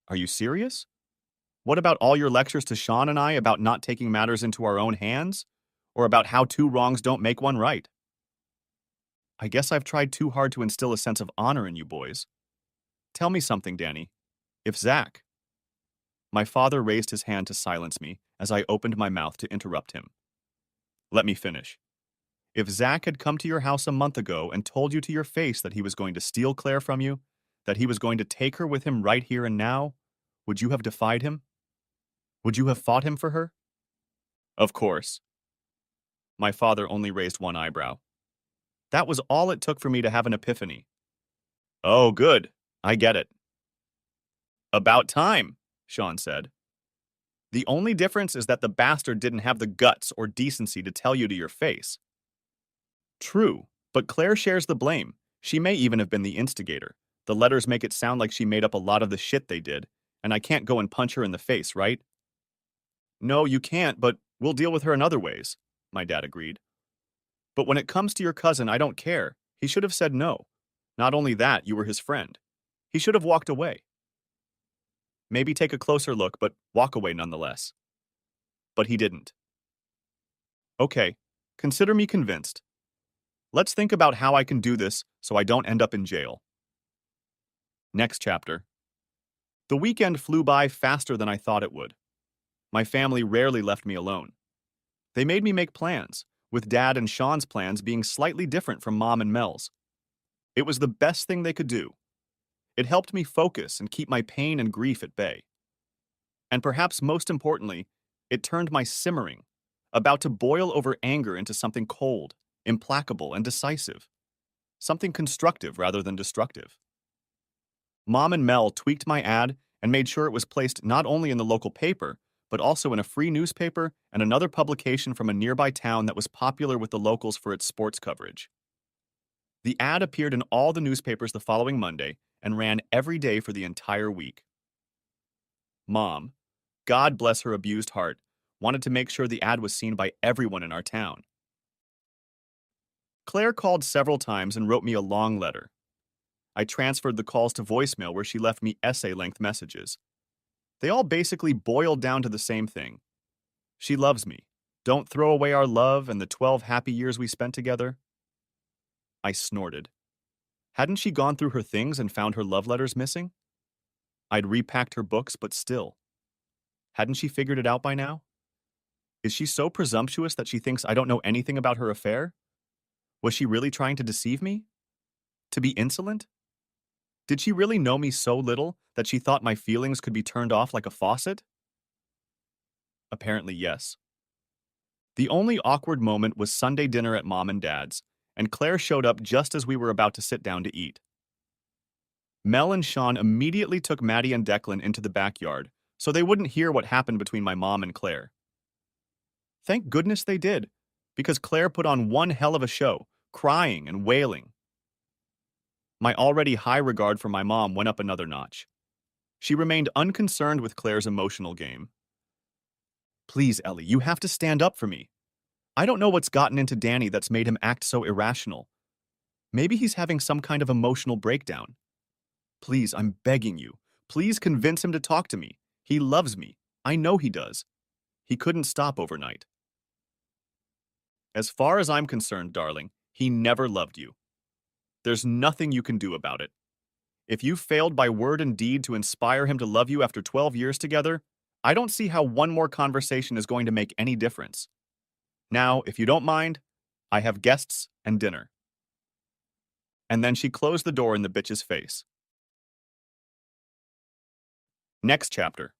Are you serious? What about all your lectures to Sean and I about not taking matters into our own hands? Or about how two wrongs don't make one right? I guess I've tried too hard to instill a sense of honor in you boys. Tell me something, Danny. If Zach. My father raised his hand to silence me as I opened my mouth to interrupt him. Let me finish. If Zach had come to your house a month ago and told you to your face that he was going to steal Claire from you, that he was going to take her with him right here and now, would you have defied him? Would you have fought him for her? Of course. My father only raised one eyebrow. That was all it took for me to have an epiphany. Oh, good. I get it. About time, Sean said. The only difference is that the bastard didn't have the guts or decency to tell you to your face. True, but Claire shares the blame. She may even have been the instigator. The letters make it sound like she made up a lot of the shit they did, and I can't go and punch her in the face, right? No, you can't, but we'll deal with her in other ways, my dad agreed. But when it comes to your cousin, I don't care. He should have said no. Not only that, you were his friend. He should have walked away. Maybe take a closer look, but walk away nonetheless. But he didn't. Okay, consider me convinced. Let's think about how I can do this so I don't end up in jail. Next chapter. The weekend flew by faster than I thought it would. My family rarely left me alone. They made me make plans, with Dad and Sean's plans being slightly different from Mom and Mel's. It was the best thing they could do. It helped me focus and keep my pain and grief at bay. And perhaps most importantly, it turned my simmering, about to boil over anger into something cold, implacable, and decisive. Something constructive rather than destructive. Mom and Mel tweaked my ad and made sure it was placed not only in the local paper, but also in a free newspaper and another publication from a nearby town that was popular with the locals for its sports coverage. The ad appeared in all the newspapers the following Monday and ran every day for the entire week. Mom, God bless her abused heart, wanted to make sure the ad was seen by everyone in our town. Claire called several times and wrote me a long letter. I transferred the calls to voicemail where she left me essay-length messages. They all basically boiled down to the same thing. She loves me. Don't throw away our love and the 12 happy years we spent together. I snorted. Hadn't she gone through her things and found her love letters missing? I'd repacked her books, but still. Hadn't she figured it out by now? Is she so presumptuous that she thinks I don't know anything about her affair? Was she really trying to deceive me? To be insolent? Did she really know me so little that she thought my feelings could be turned off like a faucet? Apparently, yes. The only awkward moment was Sunday dinner at Mom and Dad's, and Claire showed up just as we were about to sit down to eat. Mel and Sean immediately took Maddie and Declan into the backyard so they wouldn't hear what happened between my mom and Claire. Thank goodness they did, because Claire put on one hell of a show, crying and wailing. My already high regard for my mom went up another notch. She remained unconcerned with Claire's emotional game. Please, Ellie, you have to stand up for me. I don't know what's gotten into Danny that's made him act so irrational. Maybe he's having some kind of emotional breakdown. Please, I'm begging you. Please convince him to talk to me. He loves me. I know he does. He couldn't stop overnight. As far as I'm concerned, darling, he never loved you. There's nothing you can do about it. If you failed by word and deed to inspire him to love you after 12 years together, I don't see how one more conversation is going to make any difference. Now, if you don't mind, I have guests and dinner. And then she closed the door in the bitch's face. Next chapter.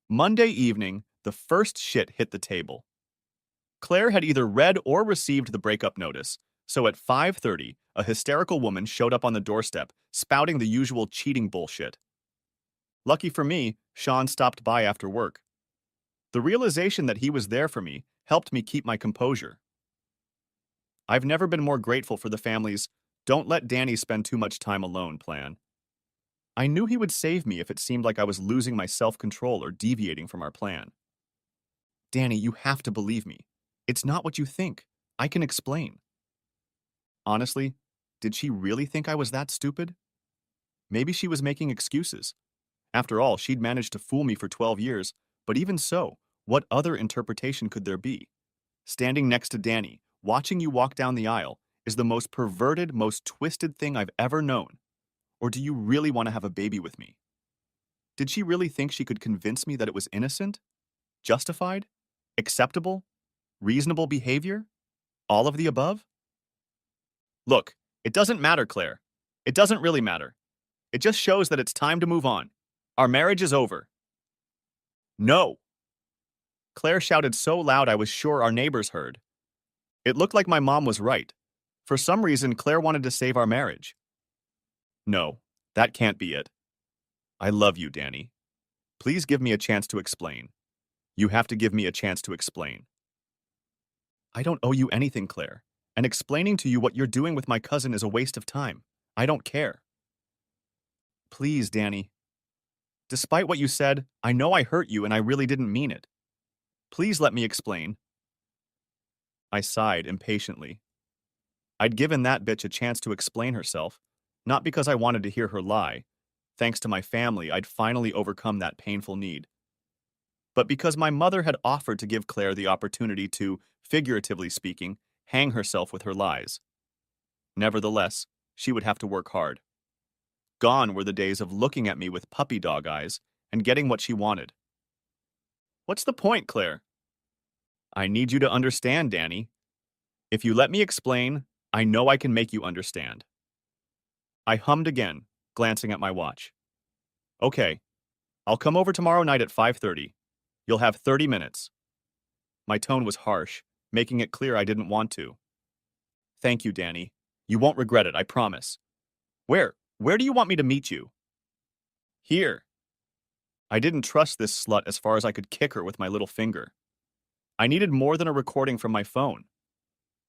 Monday evening, the first shit hit the table. Claire had either read or received the breakup notice, so at 5:30, a hysterical woman showed up on the doorstep, spouting the usual cheating bullshit. Lucky for me, Sean stopped by after work. The realization that he was there for me helped me keep my composure. I've never been more grateful for the family's "don't let Danny spend too much time alone" plan. I knew he would save me if it seemed like I was losing my self-control or deviating from our plan. Danny, you have to believe me. It's not what you think. I can explain. Honestly, did she really think I was that stupid? Maybe she was making excuses. After all, she'd managed to fool me for 12 years, but even so, what other interpretation could there be? Standing next to Danny, watching you walk down the aisle, is the most perverted, most twisted thing I've ever known. Or do you really want to have a baby with me? Did she really think she could convince me that it was innocent? Justified? Acceptable? Reasonable behavior? All of the above? Look, it doesn't matter, Claire. It doesn't really matter. It just shows that it's time to move on. Our marriage is over. No! Claire shouted so loud I was sure our neighbors heard. It looked like my mom was right. For some reason, Claire wanted to save our marriage. No, that can't be it. I love you, Danny. Please give me a chance to explain. You have to give me a chance to explain. I don't owe you anything, Claire, and explaining to you what you're doing with my cousin is a waste of time. I don't care. Please, Danny. Despite what you said, I know I hurt you and I really didn't mean it. Please let me explain. I sighed impatiently. I'd given that bitch a chance to explain herself, not because I wanted to hear her lie. Thanks to my family, I'd finally overcome that painful need. But because my mother had offered to give Claire the opportunity to, figuratively speaking, hang herself with her lies. Nevertheless, she would have to work hard. Gone were the days of looking at me with puppy dog eyes and getting what she wanted. What's the point, Claire? I need you to understand, Danny. If you let me explain, I know I can make you understand. I hummed again, glancing at my watch. Okay, I'll come over tomorrow night at 5:30. You'll have 30 minutes. My tone was harsh, making it clear I didn't want to. Thank you, Danny. You won't regret it, I promise. Where do you want me to meet you? Here. I didn't trust this slut as far as I could kick her with my little finger. I needed more than a recording from my phone.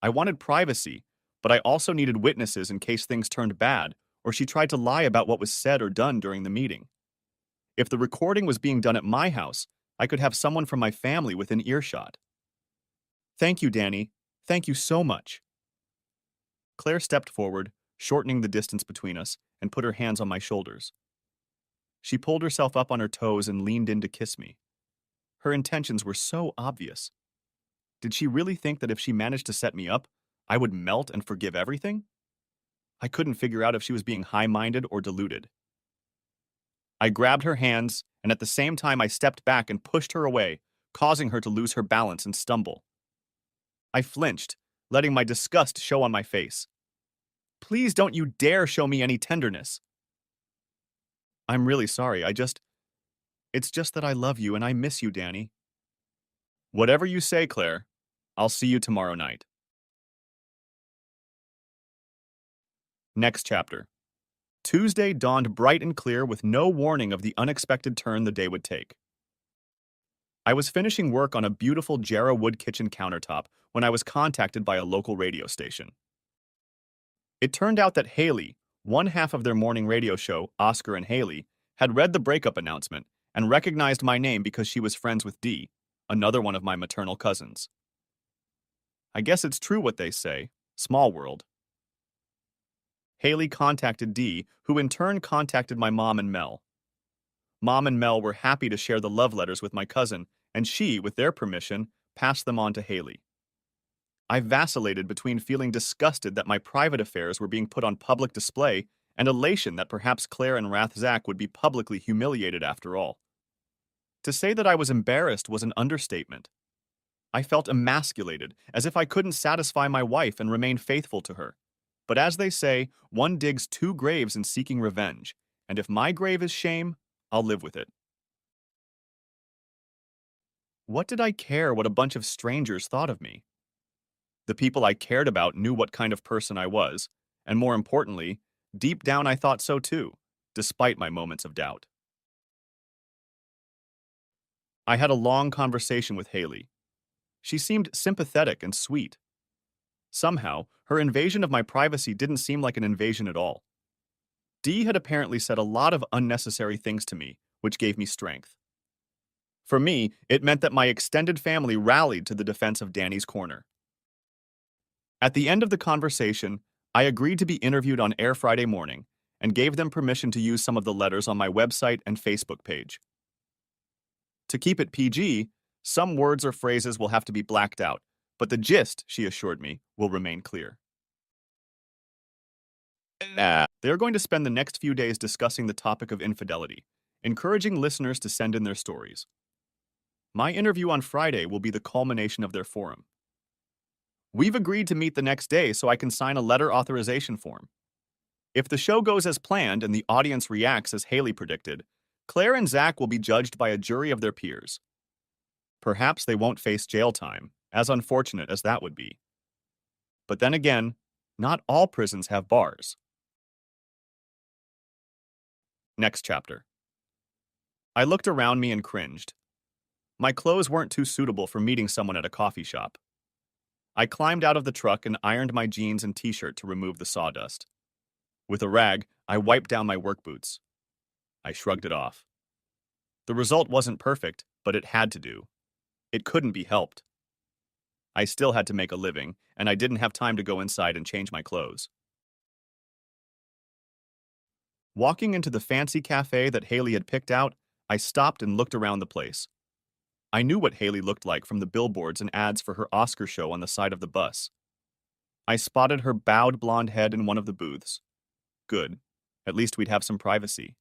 I wanted privacy, but I also needed witnesses in case things turned bad or she tried to lie about what was said or done during the meeting. If the recording was being done at my house, I could have someone from my family within earshot. Thank you, Danny. Thank you so much. Claire stepped forward, shortening the distance between us, and put her hands on my shoulders. She pulled herself up on her toes and leaned in to kiss me. Her intentions were so obvious. Did she really think that if she managed to set me up, I would melt and forgive everything? I couldn't figure out if she was being high-minded or deluded. I grabbed her hands, and at the same time I stepped back and pushed her away, causing her to lose her balance and stumble. I flinched, letting my disgust show on my face. Please don't you dare show me any tenderness. I'm really sorry, it's just that I love you and I miss you, Danny. Whatever you say, Claire. I'll see you tomorrow night. Next chapter. Tuesday dawned bright and clear with no warning of the unexpected turn the day would take. I was finishing work on a beautiful Jarrah wood kitchen countertop when I was contacted by a local radio station. It turned out that Haley, one half of their morning radio show, Oscar and Haley, had read the breakup announcement and recognized my name because she was friends with Dee, another one of my maternal cousins. I guess it's true what they say, small world. Haley contacted Dee, who in turn contacted my mom and Mel. Mom and Mel were happy to share the love letters with my cousin, and she, with their permission, passed them on to Haley. I vacillated between feeling disgusted that my private affairs were being put on public display and elation that perhaps Claire and Rathzak would be publicly humiliated after all. To say that I was embarrassed was an understatement. I felt emasculated, as if I couldn't satisfy my wife and remain faithful to her. But as they say, one digs two graves in seeking revenge, and if my grave is shame, I'll live with it. What did I care what a bunch of strangers thought of me? The people I cared about knew what kind of person I was, and more importantly, deep down I thought so too, despite my moments of doubt. I had a long conversation with Haley. She seemed sympathetic and sweet. Somehow, her invasion of my privacy didn't seem like an invasion at all. Dee had apparently said a lot of unnecessary things to me, which gave me strength. For me, it meant that my extended family rallied to the defense of Danny's corner. At the end of the conversation, I agreed to be interviewed on air Friday morning, and gave them permission to use some of the letters on my website and Facebook page. To keep it PG, some words or phrases will have to be blacked out, but the gist, she assured me, will remain clear. They are going to spend the next few days discussing the topic of infidelity, encouraging listeners to send in their stories. My interview on Friday will be the culmination of their forum. We've agreed to meet the next day so I can sign a letter authorization form. If the show goes as planned and the audience reacts as Haley predicted, Claire and Zach will be judged by a jury of their peers. Perhaps they won't face jail time, as unfortunate as that would be. But then again, not all prisons have bars. Next chapter. I looked around me and cringed. My clothes weren't too suitable for meeting someone at a coffee shop. I climbed out of the truck and ironed my jeans and t-shirt to remove the sawdust. With a rag, I wiped down my work boots. I shrugged it off. The result wasn't perfect, but it had to do. It couldn't be helped. I still had to make a living, and I didn't have time to go inside and change my clothes. Walking into the fancy cafe that Haley had picked out, I stopped and looked around the place. I knew what Haley looked like from the billboards and ads for her Oscar show on the side of the bus. I spotted her bowed blonde head in one of the booths. Good. At least we'd have some privacy.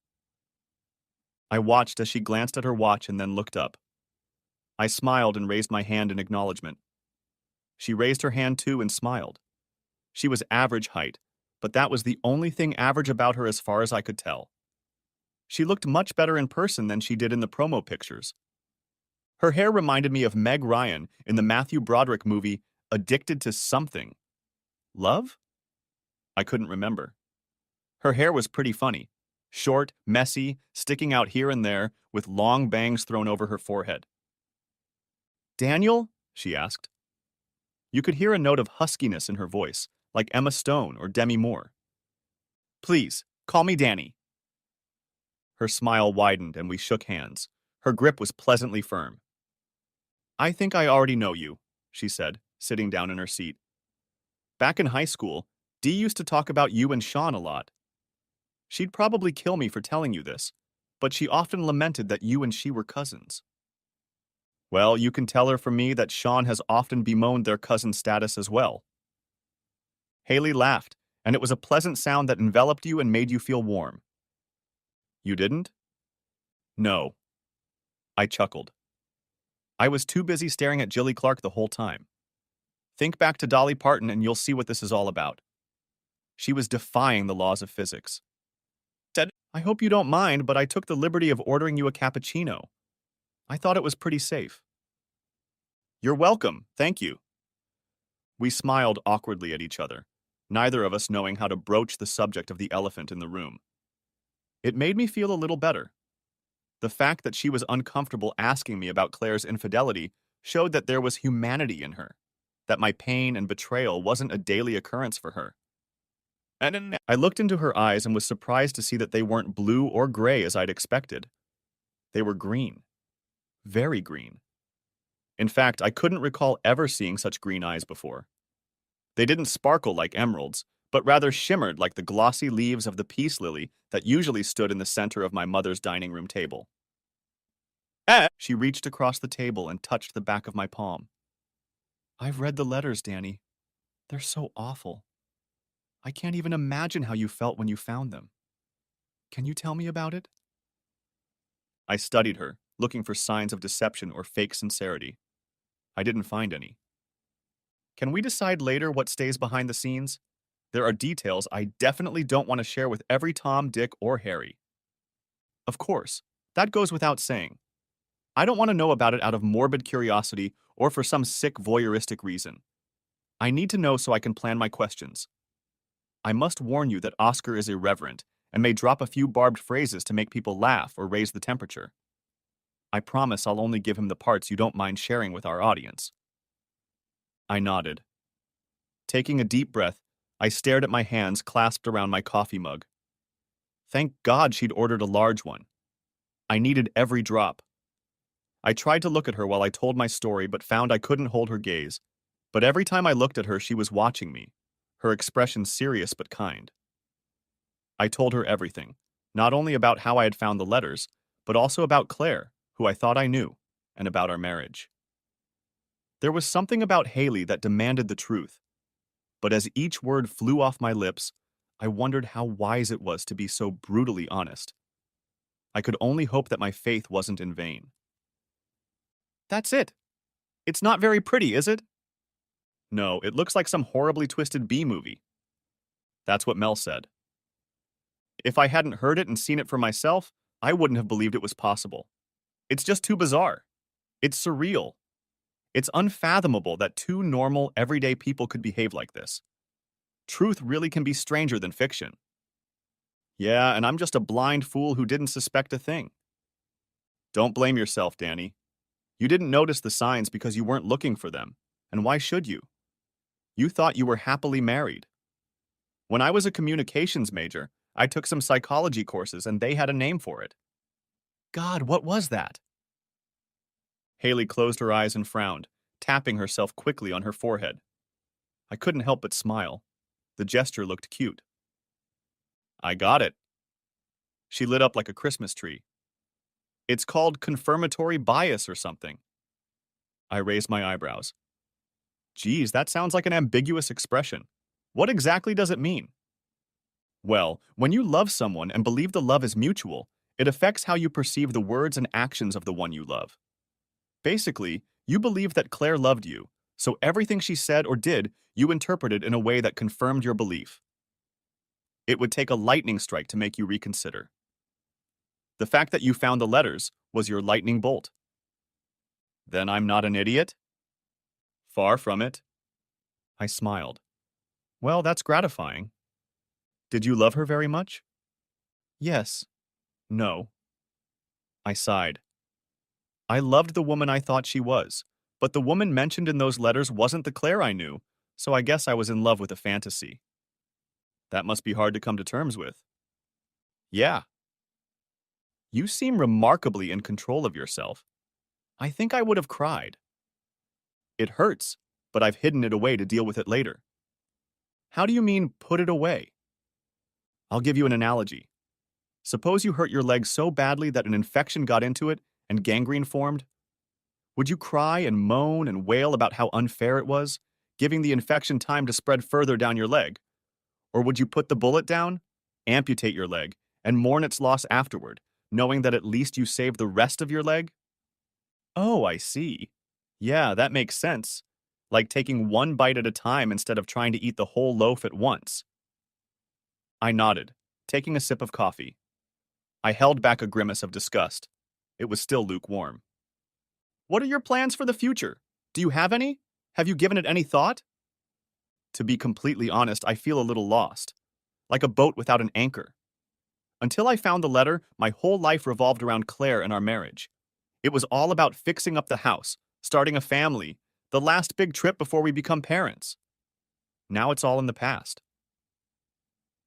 I watched as she glanced at her watch and then looked up. I smiled and raised my hand in acknowledgement. She raised her hand too and smiled. She was average height, but that was the only thing average about her as far as I could tell. She looked much better in person than she did in the promo pictures. Her hair reminded me of Meg Ryan in the Matthew Broderick movie Addicted to Something. Love? I couldn't remember. Her hair was pretty funny. Short, messy, sticking out here and there, with long bangs thrown over her forehead. Daniel? She asked. You could hear a note of huskiness in her voice, like Emma Stone or Demi Moore. Please, call me Danny. Her smile widened and we shook hands. Her grip was pleasantly firm. I think I already know you, she said, sitting down in her seat. Back in high school, Dee used to talk about you and Sean a lot. She'd probably kill me for telling you this, but she often lamented that you and she were cousins. Well, you can tell her from me that Sean has often bemoaned their cousin status as well. Haley laughed, and it was a pleasant sound that enveloped you and made you feel warm. You didn't? No. I chuckled. I was too busy staring at Jilly Clark the whole time. Think back to Dolly Parton and you'll see what this is all about. She was defying the laws of physics. Said, I hope you don't mind, but I took the liberty of ordering you a cappuccino. I thought it was pretty safe. You're welcome, thank you. We smiled awkwardly at each other, neither of us knowing how to broach the subject of the elephant in the room. It made me feel a little better. The fact that she was uncomfortable asking me about Claire's infidelity showed that there was humanity in her, that my pain and betrayal wasn't a daily occurrence for her. And I looked into her eyes and was surprised to see that they weren't blue or gray as I'd expected. They were green. Very green. In fact, I couldn't recall ever seeing such green eyes before. They didn't sparkle like emeralds, but rather shimmered like the glossy leaves of the peace lily that usually stood in the center of my mother's dining room table. She reached across the table and touched the back of my palm. I've read the letters, Danny. They're so awful. I can't even imagine how you felt when you found them. Can you tell me about it? I studied her, looking for signs of deception or fake sincerity. I didn't find any. Can we decide later what stays behind the scenes? There are details I definitely don't want to share with every Tom, Dick, or Harry. Of course, that goes without saying. I don't want to know about it out of morbid curiosity or for some sick voyeuristic reason. I need to know so I can plan my questions. I must warn you that Oscar is irreverent and may drop a few barbed phrases to make people laugh or raise the temperature. I promise I'll only give him the parts you don't mind sharing with our audience. I nodded. Taking a deep breath, I stared at my hands clasped around my coffee mug. Thank God she'd ordered a large one. I needed every drop. I tried to look at her while I told my story but found I couldn't hold her gaze. But every time I looked at her, she was watching me, her expression serious but kind. I told her everything, not only about how I had found the letters, but also about Claire, who I thought I knew, and about our marriage. There was something about Haley that demanded the truth, but as each word flew off my lips, I wondered how wise it was to be so brutally honest. I could only hope that my faith wasn't in vain. That's it. It's not very pretty, is it? No, it looks like some horribly twisted B movie. That's what Mel said. If I hadn't heard it and seen it for myself, I wouldn't have believed it was possible. It's just too bizarre. It's surreal. It's unfathomable that two normal, everyday people could behave like this. Truth really can be stranger than fiction. Yeah, and I'm just a blind fool who didn't suspect a thing. Don't blame yourself, Danny. You didn't notice the signs because you weren't looking for them. And why should you? You thought you were happily married. When I was a communications major, I took some psychology courses and they had a name for it. God, what was that? Haley closed her eyes and frowned, tapping herself quickly on her forehead. I couldn't help but smile. The gesture looked cute. I got it. She lit up like a Christmas tree. It's called confirmatory bias or something. I raised my eyebrows. Geez, that sounds like an ambiguous expression. What exactly does it mean? Well, when you love someone and believe the love is mutual, it affects how you perceive the words and actions of the one you love. Basically, you believe that Claire loved you, so everything she said or did, you interpreted in a way that confirmed your belief. It would take a lightning strike to make you reconsider. The fact that you found the letters was your lightning bolt. Then I'm not an idiot? Far from it. I smiled. Well, that's gratifying. Did you love her very much? Yes. No. I sighed. I loved the woman I thought she was, but the woman mentioned in those letters wasn't the Claire I knew, so I guess I was in love with a fantasy. That must be hard to come to terms with. Yeah. You seem remarkably in control of yourself. I think I would have cried. It hurts, but I've hidden it away to deal with it later. How do you mean, put it away? I'll give you an analogy. Suppose you hurt your leg so badly that an infection got into it and gangrene formed. Would you cry and moan and wail about how unfair it was, giving the infection time to spread further down your leg? Or would you put the bullet down, amputate your leg, and mourn its loss afterward, knowing that at least you saved the rest of your leg? Oh, I see. Yeah, that makes sense. Like taking one bite at a time instead of trying to eat the whole loaf at once. I nodded, taking a sip of coffee. I held back a grimace of disgust. It was still lukewarm. What are your plans for the future? Do you have any? Have you given it any thought? To be completely honest, I feel a little lost, like a boat without an anchor. Until I found the letter, my whole life revolved around Claire and our marriage. It was all about fixing up the house, starting a family, the last big trip before we become parents. Now it's all in the past.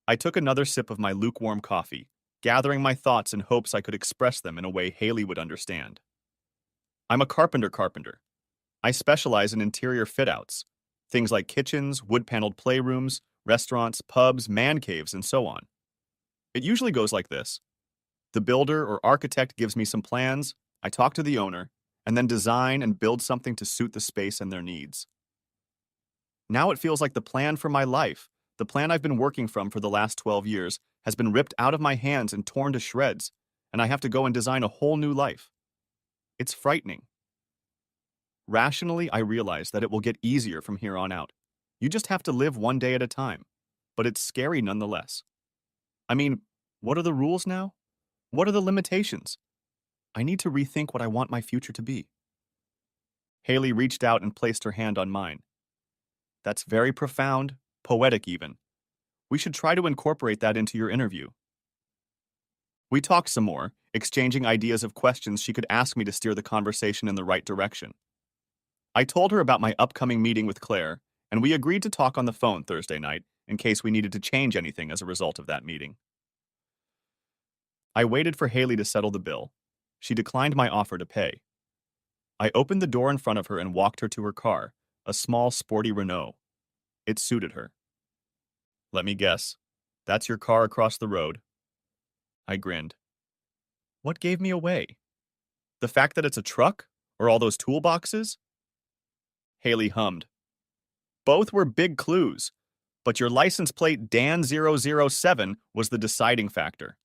I took another sip of my lukewarm coffee, gathering my thoughts in hopes I could express them in a way Haley would understand. I'm a carpenter. I specialize in interior fit-outs, things like kitchens, wood-paneled playrooms, restaurants, pubs, man caves, and so on. It usually goes like this. The builder or architect gives me some plans, I talk to the owner, and then design and build something to suit the space and their needs. Now it feels like the plan for my life, the plan I've been working from for the last 12 years, has been ripped out of my hands and torn to shreds, and I have to go and design a whole new life. It's frightening. Rationally, I realize that it will get easier from here on out. You just have to live one day at a time, but it's scary nonetheless. I mean, what are the rules now? What are the limitations? I need to rethink what I want my future to be. Haley reached out and placed her hand on mine. That's very profound, poetic even. We should try to incorporate that into your interview. We talked some more, exchanging ideas of questions she could ask me to steer the conversation in the right direction. I told her about my upcoming meeting with Claire, and we agreed to talk on the phone Thursday night in case we needed to change anything as a result of that meeting. I waited for Haley to settle the bill. She declined my offer to pay. I opened the door in front of her and walked her to her car, a small, sporty Renault. It suited her. Let me guess. That's your car across the road. I grinned. What gave me away? The fact that it's a truck? Or all those toolboxes? Haley hummed. Both were big clues, but your license plate Dan007 was the deciding factor.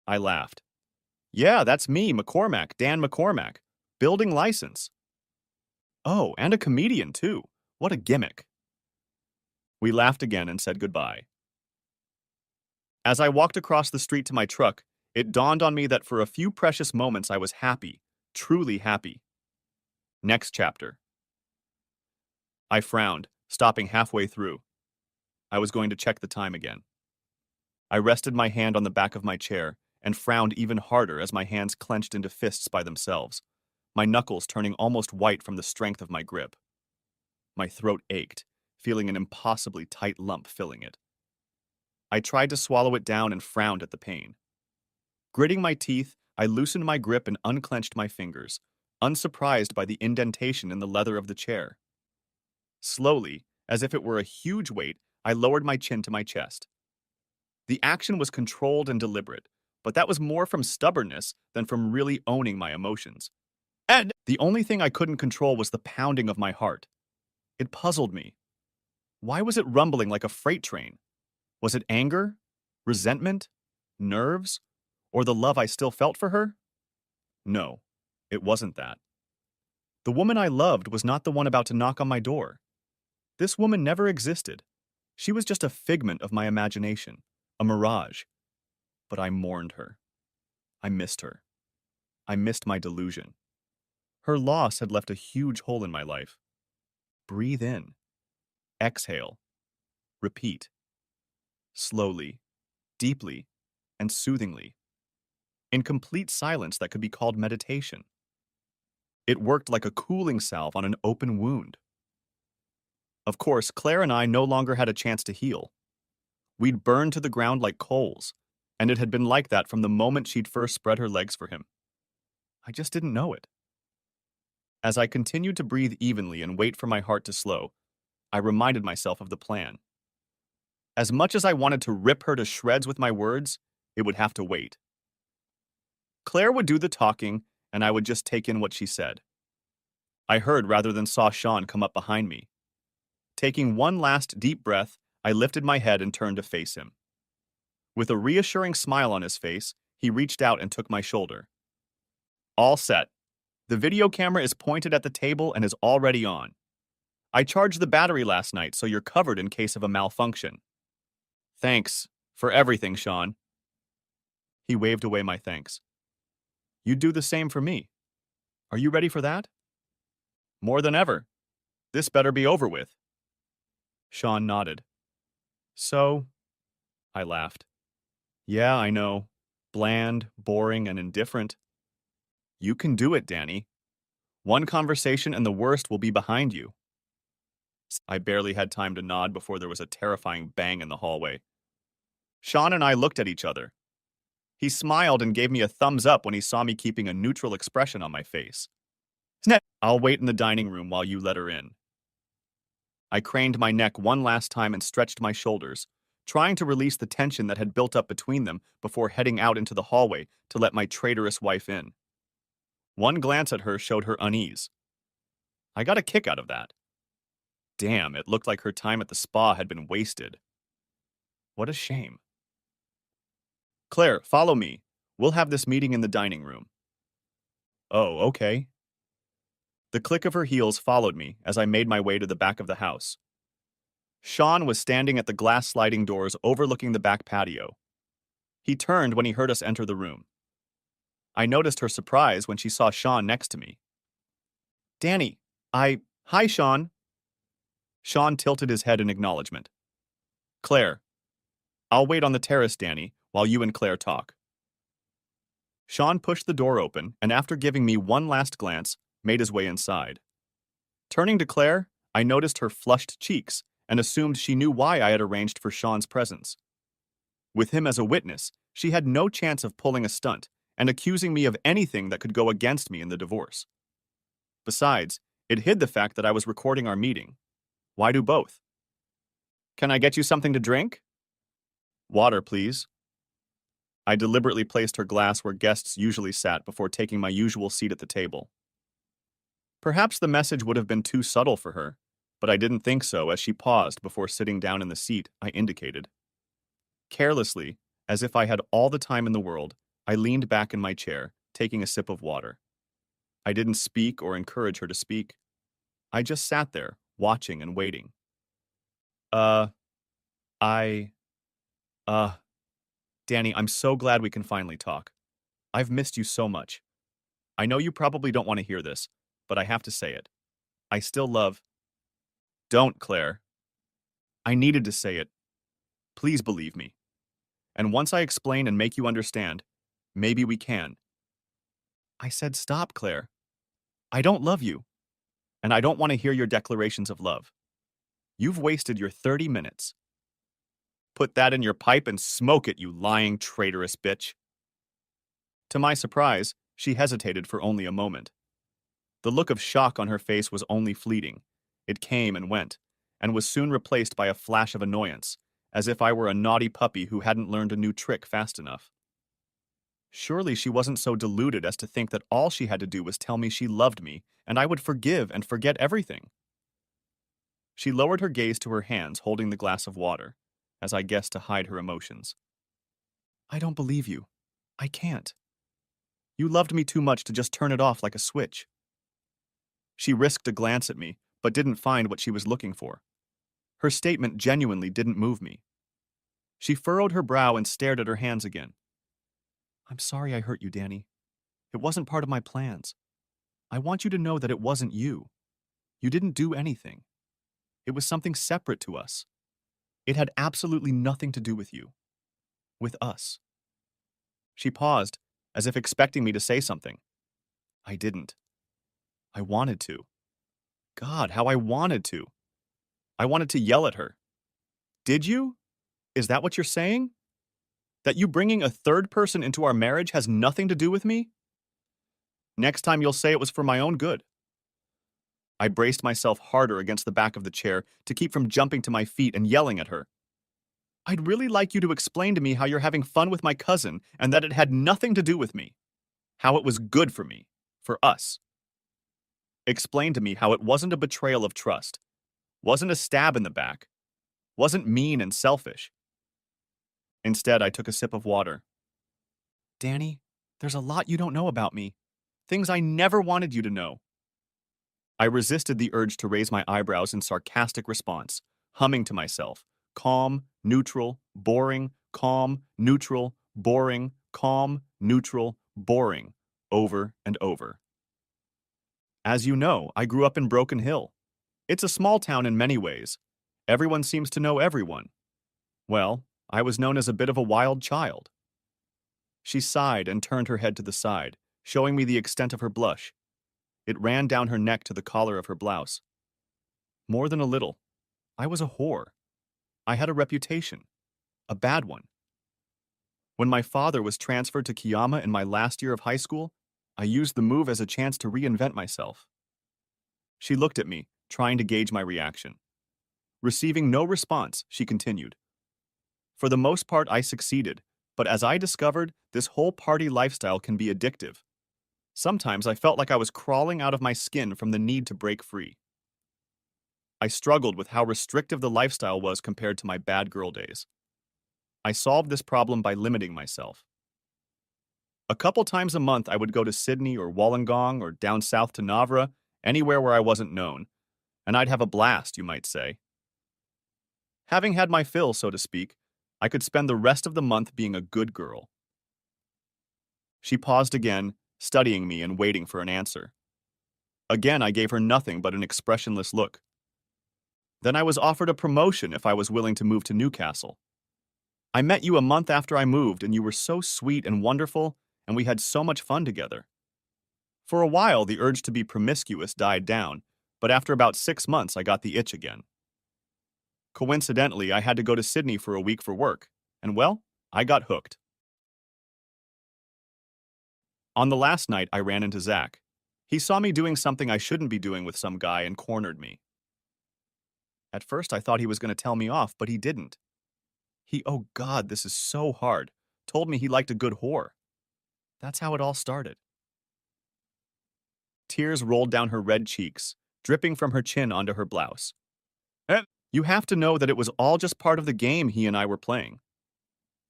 I laughed. Yeah, that's me, McCormack, Dan McCormack. Building license. Oh, and a comedian, too. What a gimmick. We laughed again and said goodbye. As I walked across the street to my truck, it dawned on me that for a few precious moments I was happy, truly happy. Next chapter. I frowned, stopping halfway through. I was going to check the time again. I rested my hand on the back of my chair and frowned even harder as my hands clenched into fists by themselves, my knuckles turning almost white from the strength of my grip. My throat ached, feeling an impossibly tight lump filling it. I tried to swallow it down and frowned at the pain. Gritting my teeth, I loosened my grip and unclenched my fingers, unsurprised by the indentation in the leather of the chair. Slowly, as if it were a huge weight, I lowered my chin to my chest. The action was controlled and deliberate, but that was more from stubbornness than from really owning my emotions. And the only thing I couldn't control was the pounding of my heart. It puzzled me. Why was it rumbling like a freight train? Was it anger? Resentment? Nerves? Or the love I still felt for her? No, it wasn't that. The woman I loved was not the one about to knock on my door. This woman never existed. She was just a figment of my imagination, a mirage. But I mourned her. I missed her. I missed my delusion. Her loss had left a huge hole in my life. Breathe in. Exhale. Repeat. Slowly, deeply, and soothingly. In complete silence that could be called meditation. It worked like a cooling salve on an open wound. Of course, Claire and I no longer had a chance to heal. We'd burned to the ground like coals, and it had been like that from the moment she'd first spread her legs for him. I just didn't know it. As I continued to breathe evenly and wait for my heart to slow, I reminded myself of the plan. As much as I wanted to rip her to shreds with my words, it would have to wait. Claire would do the talking, and I would just take in what she said. I heard rather than saw Sean come up behind me. Taking one last deep breath, I lifted my head and turned to face him. With a reassuring smile on his face, he reached out and took my shoulder. All set. The video camera is pointed at the table and is already on. I charged the battery last night, so you're covered in case of a malfunction. Thanks for everything, Sean. He waved away my thanks. You'd do the same for me. Are you ready for that? More than ever. This better be over with. Sean nodded. So? I laughed. Yeah, I know. Bland, boring, and indifferent. You can do it, Danny. One conversation and the worst will be behind you. I barely had time to nod before there was a terrifying bang in the hallway. Sean and I looked at each other. He smiled and gave me a thumbs up when he saw me keeping a neutral expression on my face. I'll wait in the dining room while you let her in. I craned my neck one last time and stretched my shoulders, trying to release the tension that had built up between them before heading out into the hallway to let my traitorous wife in. One glance at her showed her unease. I got a kick out of that. Damn, it looked like her time at the spa had been wasted. What a shame. Claire, follow me. We'll have this meeting in the dining room. Oh, okay. The click of her heels followed me as I made my way to the back of the house. Sean was standing at the glass sliding doors overlooking the back patio. He turned when he heard us enter the room. I noticed her surprise when she saw Sean next to me. Danny, Hi, Sean. Sean tilted his head in acknowledgement. Claire, I'll wait on the terrace, Danny, while you and Claire talk. Sean pushed the door open and after giving me one last glance, made his way inside. Turning to Claire, I noticed her flushed cheeks and assumed she knew why I had arranged for Sean's presence. With him as a witness, she had no chance of pulling a stunt and accusing me of anything that could go against me in the divorce. Besides, it hid the fact that I was recording our meeting. Why do both? Can I get you something to drink? Water, please. I deliberately placed her glass where guests usually sat before taking my usual seat at the table. Perhaps the message would have been too subtle for her, but I didn't think so as she paused before sitting down in the seat I indicated. Carelessly, as if I had all the time in the world, I leaned back in my chair, taking a sip of water. I didn't speak or encourage her to speak. I just sat there, watching and waiting. Uh, I, uh, Danny, I'm so glad we can finally talk. I've missed you so much. I know you probably don't want to hear this, but I have to say it. I still love. Don't, Claire. I needed to say it. Please believe me. And once I explain and make you understand, maybe we can. I said, stop, Claire. I don't love you, and I don't want to hear your declarations of love. You've wasted your 30 minutes. Put that in your pipe and smoke it, you lying, traitorous bitch. To my surprise, she hesitated for only a moment. The look of shock on her face was only fleeting. It came and went, and was soon replaced by a flash of annoyance, as if I were a naughty puppy who hadn't learned a new trick fast enough. Surely she wasn't so deluded as to think that all she had to do was tell me she loved me, and I would forgive and forget everything. She lowered her gaze to her hands holding the glass of water, as I guessed to hide her emotions. I don't believe you. I can't. You loved me too much to just turn it off like a switch. She risked a glance at me, but didn't find what she was looking for. Her statement genuinely didn't move me. She furrowed her brow and stared at her hands again. I'm sorry I hurt you, Danny. It wasn't part of my plans. I want you to know that it wasn't you. You didn't do anything. It was something separate to us. It had absolutely nothing to do with you. With us. She paused, as if expecting me to say something. I didn't. I wanted to. God, how I wanted to. I wanted to yell at her. Did you? Is that what you're saying? That you bringing a third person into our marriage has nothing to do with me? Next time you'll say it was for my own good. I braced myself harder against the back of the chair to keep from jumping to my feet and yelling at her. I'd really like you to explain to me how you're having fun with my cousin and that it had nothing to do with me. How it was good for me. For us. Explain to me how it wasn't a betrayal of trust. Wasn't a stab in the back. Wasn't mean and selfish. Instead, I took a sip of water. Danny, there's a lot you don't know about me. Things I never wanted you to know. I resisted the urge to raise my eyebrows in sarcastic response, humming to myself, calm, neutral, boring, calm, neutral, boring, calm, neutral, boring, over and over. As you know, I grew up in Broken Hill. It's a small town in many ways. Everyone seems to know everyone. Well, I was known as a bit of a wild child. She sighed and turned her head to the side, showing me the extent of her blush. It ran down her neck to the collar of her blouse. More than a little. I was a whore. I had a reputation. A bad one. When my father was transferred to Kiyama in my last year of high school, I used the move as a chance to reinvent myself. She looked at me, trying to gauge my reaction. Receiving no response, she continued. For the most part, I succeeded, but as I discovered, this whole party lifestyle can be addictive. Sometimes I felt like I was crawling out of my skin from the need to break free. I struggled with how restrictive the lifestyle was compared to my bad girl days. I solved this problem by limiting myself. A couple times a month, I would go to Sydney or Wollongong or down south to Navra, anywhere where I wasn't known, and I'd have a blast, you might say. Having had my fill, so to speak, I could spend the rest of the month being a good girl. She paused again, studying me and waiting for an answer. Again, I gave her nothing but an expressionless look. Then I was offered a promotion if I was willing to move to Newcastle. I met you a month after I moved, and you were so sweet and wonderful, and we had so much fun together. For a while, the urge to be promiscuous died down, but after about 6 months, I got the itch again. Coincidentally, I had to go to Sydney for a week for work, and well, I got hooked. On the last night, I ran into Zach. He saw me doing something I shouldn't be doing with some guy and cornered me. At first, I thought he was going to tell me off, but he didn't. Oh God, this is so hard. Told me he liked a good whore. That's how it all started. Tears rolled down her red cheeks, dripping from her chin onto her blouse. You have to know that it was all just part of the game he and I were playing.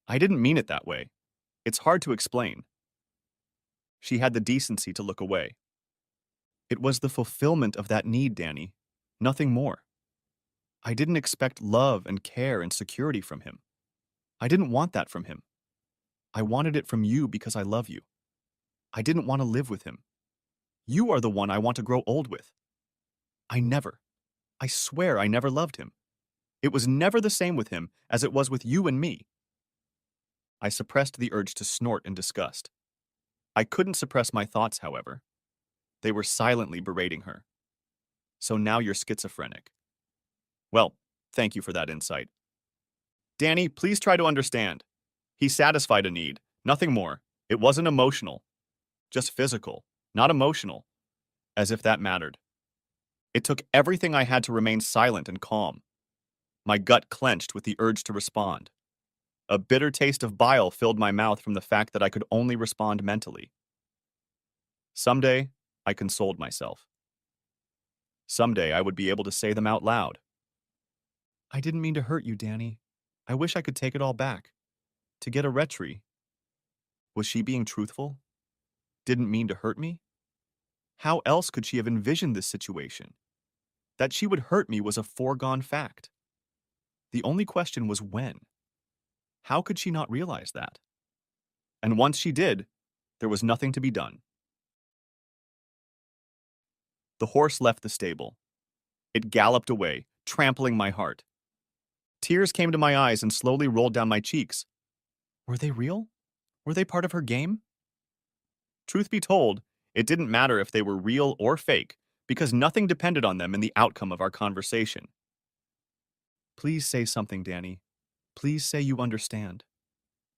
I didn't mean it that way. It's hard to explain. She had the decency to look away. It was the fulfillment of that need, Danny. Nothing more. I didn't expect love and care and security from him. I didn't want that from him. I wanted it from you because I love you. I didn't want to live with him. You are the one I want to grow old with. I swear I never loved him. It was never the same with him as it was with you and me. I suppressed the urge to snort in disgust. I couldn't suppress my thoughts, however. They were silently berating her. So now you're schizophrenic. Well, thank you for that insight. Danny, please try to understand. He satisfied a need, nothing more. It wasn't emotional, just physical, not emotional, as if that mattered. It took everything I had to remain silent and calm. My gut clenched with the urge to respond. A bitter taste of bile filled my mouth from the fact that I could only respond mentally. Someday, I consoled myself. Someday I would be able to say them out loud. I didn't mean to hurt you, Danny. I wish I could take it all back. To get a retrie. Was she being truthful? Didn't mean to hurt me? How else could she have envisioned this situation? That she would hurt me was a foregone fact. The only question was when. How could she not realize that? And once she did, there was nothing to be done. The horse left the stable. It galloped away, trampling my heart. Tears came to my eyes and slowly rolled down my cheeks. Were they real? Were they part of her game? Truth be told, it didn't matter if they were real or fake, because nothing depended on them in the outcome of our conversation. Please say something, Danny. Please say you understand.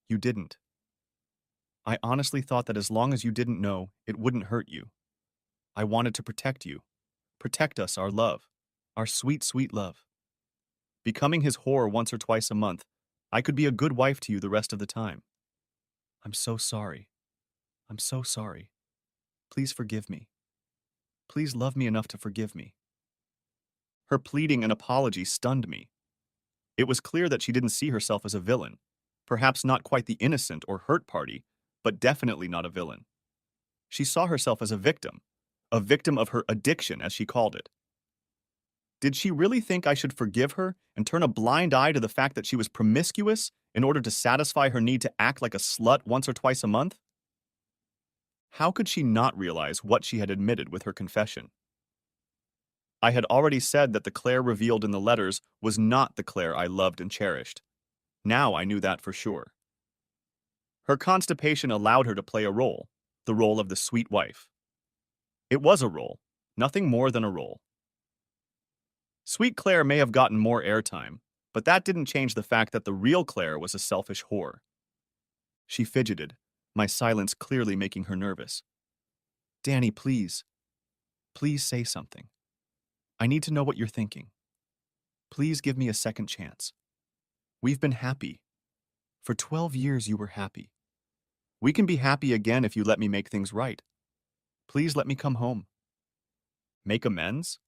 You didn't. I honestly thought that as long as you didn't know, it wouldn't hurt you. I wanted to protect you. Protect us, our love. Our sweet, sweet love. Becoming his whore once or twice a month, I could be a good wife to you the rest of the time. I'm so sorry. I'm so sorry. Please forgive me. Please love me enough to forgive me. Her pleading and apology stunned me. It was clear that she didn't see herself as a villain. Perhaps not quite the innocent or hurt party, but definitely not a villain. She saw herself as a victim of her addiction, as she called it. Did she really think I should forgive her and turn a blind eye to the fact that she was promiscuous in order to satisfy her need to act like a slut once or twice a month? How could she not realize what she had admitted with her confession? I had already said that the Claire revealed in the letters was not the Claire I loved and cherished. Now I knew that for sure. Her constipation allowed her to play a role, the role of the sweet wife. It was a role, nothing more than a role. Sweet Claire may have gotten more airtime, but that didn't change the fact that the real Claire was a selfish whore. She fidgeted, my silence clearly making her nervous. Danny, please. Please say something. I need to know what you're thinking. Please give me a second chance. We've been happy. For 12 years you were happy. We can be happy again if you let me make things right. Please let me come home. Make amends?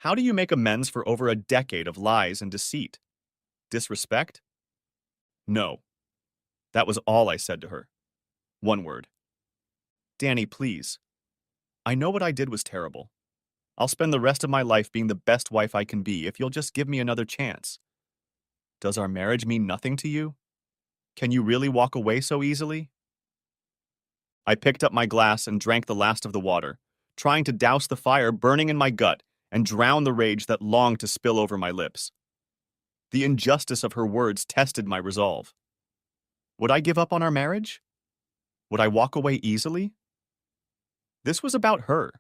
How do you make amends for over a decade of lies and deceit? Disrespect? No. That was all I said to her. One word. Danny, please. I know what I did was terrible. I'll spend the rest of my life being the best wife I can be if you'll just give me another chance. Does our marriage mean nothing to you? Can you really walk away so easily? I picked up my glass and drank the last of the water, trying to douse the fire burning in my gut and drown the rage that longed to spill over my lips. The injustice of her words tested my resolve. Would I give up on our marriage? Would I walk away easily? This was about her.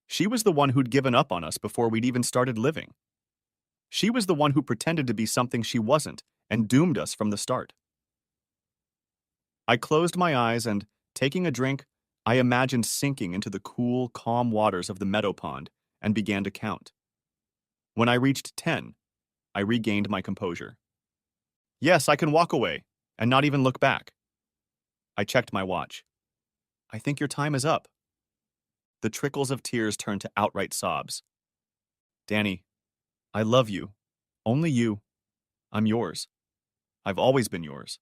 She was the one who'd given up on us before we'd even started living. She was the one who pretended to be something she wasn't and doomed us from the start. I closed my eyes and, taking a drink, I imagined sinking into the cool, calm waters of the meadow pond and began to count. When I reached 10, I regained my composure. Yes, I can walk away and not even look back. I checked my watch. I think your time is up. The trickles of tears turned to outright sobs. Danny, I love you. Only you. I'm yours. I've always been yours.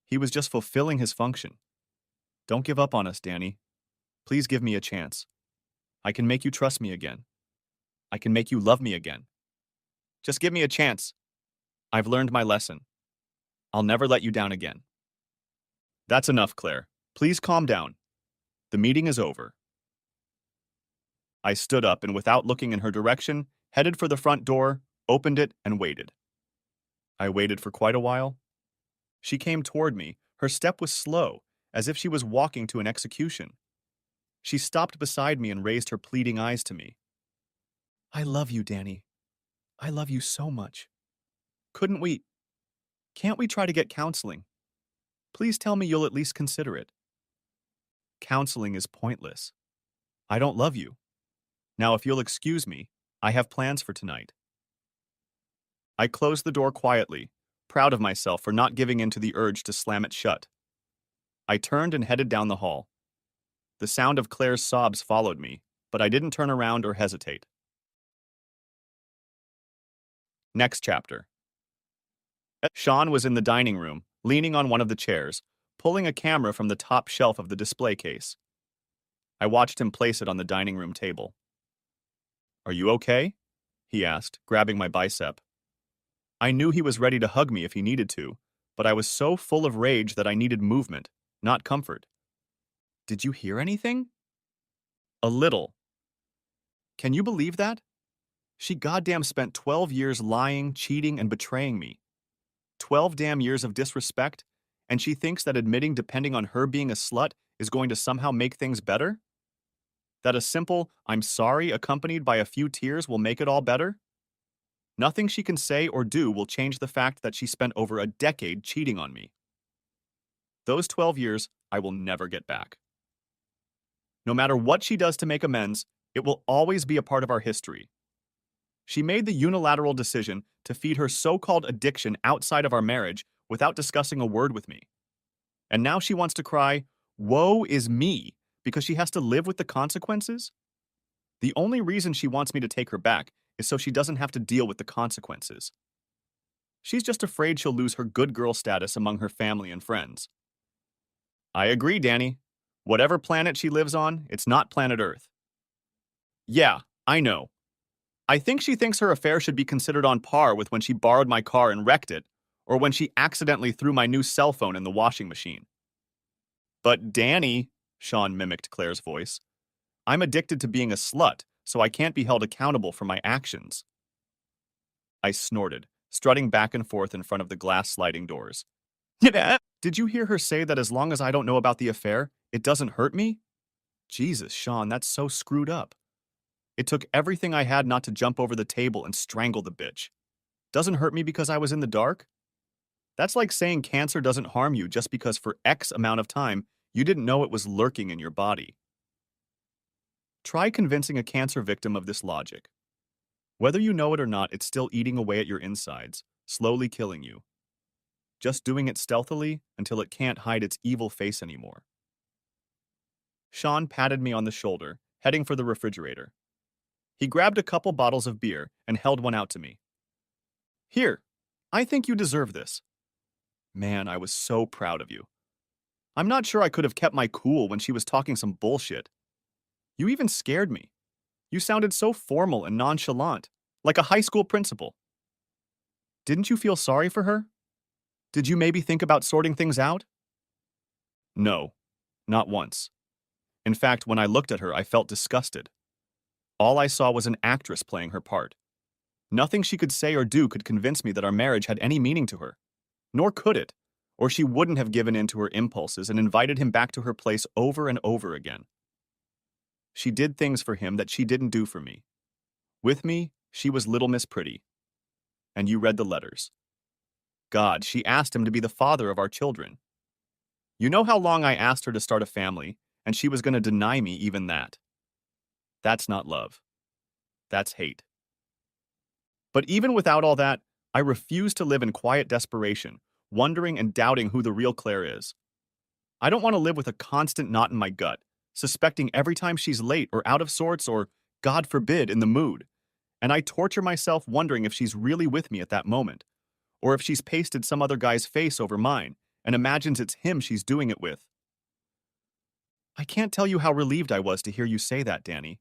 He was just fulfilling his function. Don't give up on us, Danny. Please give me a chance. I can make you trust me again. I can make you love me again. Just give me a chance. I've learned my lesson. I'll never let you down again. That's enough, Claire. Please calm down. The meeting is over. I stood up and, without looking in her direction, headed for the front door, opened it, and waited. I waited for quite a while. She came toward me. Her step was slow, as if she was walking to an execution. She stopped beside me and raised her pleading eyes to me. I love you, Danny. I love you so much. Can't we try to get counseling? Please tell me you'll at least consider it. Counseling is pointless. I don't love you. Now, if you'll excuse me, I have plans for tonight. I closed the door quietly, proud of myself for not giving in to the urge to slam it shut. I turned and headed down the hall. The sound of Claire's sobs followed me, but I didn't turn around or hesitate. Next chapter. Sean was in the dining room, leaning on one of the chairs, pulling a camera from the top shelf of the display case. I watched him place it on the dining room table. Are you okay? He asked, grabbing my bicep. I knew he was ready to hug me if he needed to, but I was so full of rage that I needed movement, not comfort. Did you hear anything? A little. Can you believe that? She goddamn spent 12 years lying, cheating, and betraying me. 12 damn years of disrespect, and she thinks that admitting depending on her being a slut is going to somehow make things better? That a simple, I'm sorry, accompanied by a few tears will make it all better? Nothing she can say or do will change the fact that she spent over a decade cheating on me. Those 12 years, I will never get back. No matter what she does to make amends, it will always be a part of our history. She made the unilateral decision to feed her so-called addiction outside of our marriage without discussing a word with me. And now she wants to cry, "Woe is me," because she has to live with the consequences? The only reason she wants me to take her back is so she doesn't have to deal with the consequences. She's just afraid she'll lose her good girl status among her family and friends. I agree, Danny. Whatever planet she lives on, it's not planet Earth. Yeah, I know. I think she thinks her affair should be considered on par with when she borrowed my car and wrecked it, or when she accidentally threw my new cell phone in the washing machine. But Danny, Sean mimicked Claire's voice, I'm addicted to being a slut, so I can't be held accountable for my actions. I snorted, strutting back and forth in front of the glass sliding doors. Did you hear her say that as long as I don't know about the affair, it doesn't hurt me? Jesus, Sean, that's so screwed up. It took everything I had not to jump over the table and strangle the bitch. Doesn't hurt me because I was in the dark? That's like saying cancer doesn't harm you just because for X amount of time you didn't know it was lurking in your body. Try convincing a cancer victim of this logic. Whether you know it or not, it's still eating away at your insides, slowly killing you. Just doing it stealthily until it can't hide its evil face anymore. Sean patted me on the shoulder, heading for the refrigerator. He grabbed a couple bottles of beer and held one out to me. Here, I think you deserve this. Man, I was so proud of you. I'm not sure I could have kept my cool when she was talking some bullshit. You even scared me. You sounded so formal and nonchalant, like a high school principal. Didn't you feel sorry for her? Did you maybe think about sorting things out? No, not once. In fact, when I looked at her, I felt disgusted. All I saw was an actress playing her part. Nothing she could say or do could convince me that our marriage had any meaning to her. Nor could it, or she wouldn't have given in to her impulses and invited him back to her place over and over again. She did things for him that she didn't do for me. With me, she was Little Miss Pretty. And you read the letters. God, she asked him to be the father of our children. You know how long I asked her to start a family, and she was going to deny me even that. That's not love. That's hate. But even without all that, I refuse to live in quiet desperation, wondering and doubting who the real Claire is. I don't want to live with a constant knot in my gut, suspecting every time she's late or out of sorts or, God forbid, in the mood. And I torture myself wondering if she's really with me at that moment, or if she's pasted some other guy's face over mine and imagines it's him she's doing it with. I can't tell you how relieved I was to hear you say that, Danny.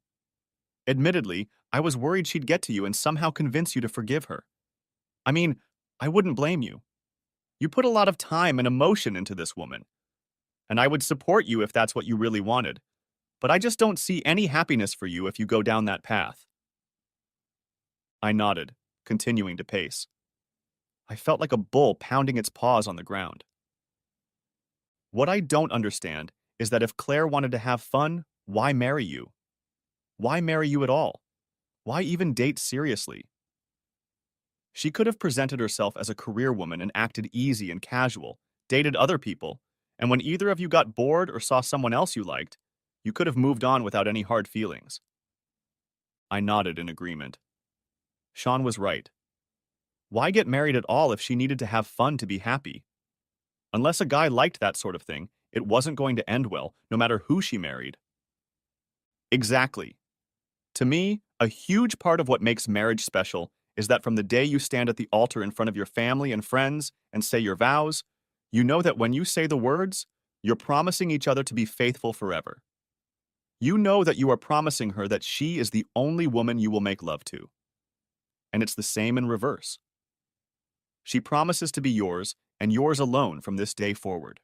Admittedly, I was worried she'd get to you and somehow convince you to forgive her. I mean, I wouldn't blame you. You put a lot of time and emotion into this woman, and I would support you if that's what you really wanted. But I just don't see any happiness for you if you go down that path. I nodded, continuing to pace. I felt like a bull pounding its paws on the ground. What I don't understand is that if Claire wanted to have fun, why marry you? Why marry you at all? Why even date seriously? She could have presented herself as a career woman and acted easy and casual, dated other people, and when either of you got bored or saw someone else you liked, you could have moved on without any hard feelings. I nodded in agreement. Sean was right. Why get married at all if she needed to have fun to be happy? Unless a guy liked that sort of thing, it wasn't going to end well, no matter who she married. Exactly. To me, a huge part of what makes marriage special is that from the day you stand at the altar in front of your family and friends and say your vows, you know that when you say the words, you're promising each other to be faithful forever. You know that you are promising her that she is the only woman you will make love to. And it's the same in reverse. She promises to be yours and yours alone from this day forward.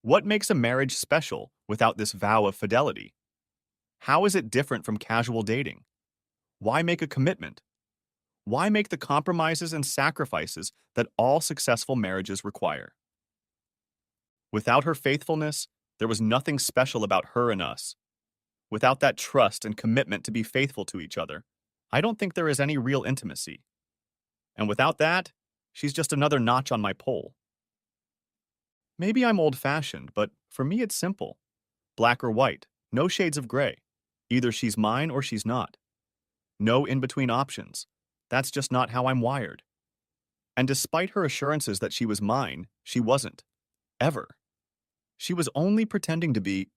What makes a marriage special without this vow of fidelity? How is it different from casual dating? Why make a commitment? Why make the compromises and sacrifices that all successful marriages require? Without her faithfulness, there was nothing special about her and us. Without that trust and commitment to be faithful to each other, I don't think there is any real intimacy. And without that, she's just another notch on my pole. Maybe I'm old-fashioned, but for me it's simple. Black or white, no shades of gray. Either she's mine or she's not. No in-between options. That's just not how I'm wired. And despite her assurances that she was mine, she wasn't. Ever. She was only pretending to be.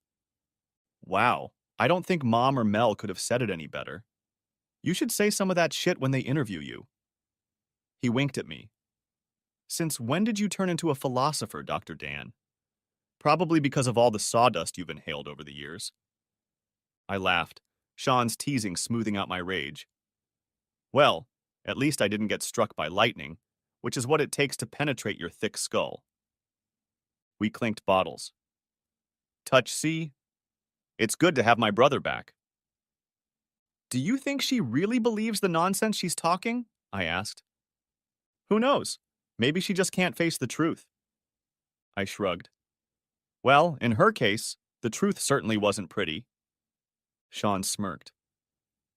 Wow, I don't think Mom or Mel could have said it any better. You should say some of that shit when they interview you. He winked at me. Since when did you turn into a philosopher, Dr. Dan? Probably because of all the sawdust you've inhaled over the years. I laughed, Sean's teasing smoothing out my rage. Well, at least I didn't get struck by lightning, which is what it takes to penetrate your thick skull. We clinked bottles. Touch C? It's good to have my brother back. Do you think she really believes the nonsense she's talking? I asked. Who knows? Maybe she just can't face the truth. I shrugged. Well, in her case, the truth certainly wasn't pretty. Sean smirked.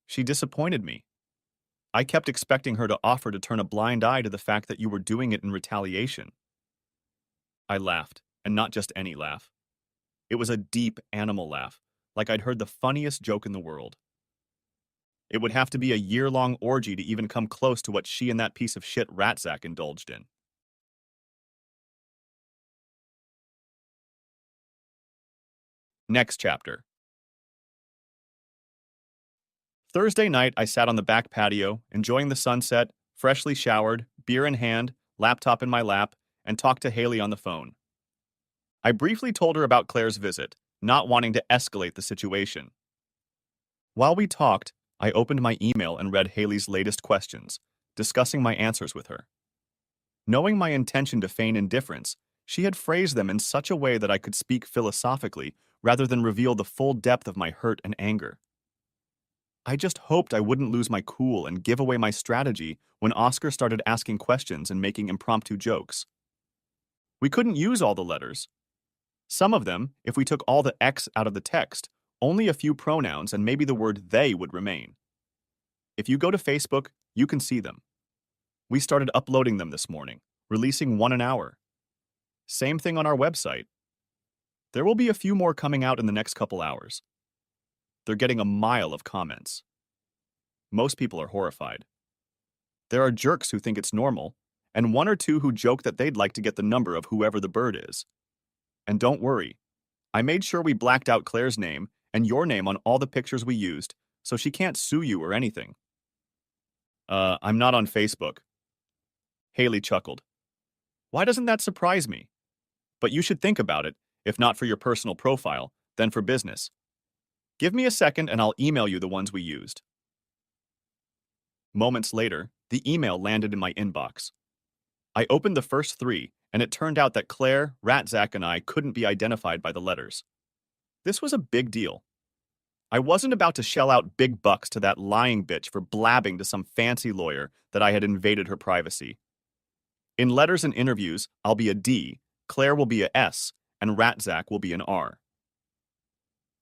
She disappointed me. I kept expecting her to offer to turn a blind eye to the fact that you were doing it in retaliation. I laughed, and not just any laugh. It was a deep animal laugh, like I'd heard the funniest joke in the world. It would have to be a year-long orgy to even come close to what she and that piece of shit Ratzak indulged in. Next chapter. Thursday night, I sat on the back patio, enjoying the sunset, freshly showered, beer in hand, laptop in my lap, and talked to Haley on the phone. I briefly told her about Claire's visit, not wanting to escalate the situation. While we talked, I opened my email and read Haley's latest questions, discussing my answers with her. Knowing my intention to feign indifference, she had phrased them in such a way that I could speak philosophically rather than reveal the full depth of my hurt and anger. I just hoped I wouldn't lose my cool and give away my strategy when Oscar started asking questions and making impromptu jokes. We couldn't use all the letters. Some of them, if we took all the X out of the text, only a few pronouns and maybe the word they would remain. If you go to Facebook, you can see them. We started uploading them this morning, releasing one an hour. Same thing on our website. There will be a few more coming out in the next couple hours. They're getting a mile of comments. Most people are horrified. There are jerks who think it's normal, and one or two who joke that they'd like to get the number of whoever the bird is. And don't worry, I made sure we blacked out Claire's name and your name on all the pictures we used, so she can't sue you or anything. I'm not on Facebook. Haley chuckled. Why doesn't that surprise me? But you should think about it, if not for your personal profile, then for business. Give me a second and I'll email you the ones we used. Moments later, the email landed in my inbox. I opened the first three, and it turned out that Claire, Ratzak, and I couldn't be identified by the letters. This was a big deal. I wasn't about to shell out big bucks to that lying bitch for blabbing to some fancy lawyer that I had invaded her privacy. In letters and interviews, I'll be a D, Claire will be a S, and Ratzak will be an R.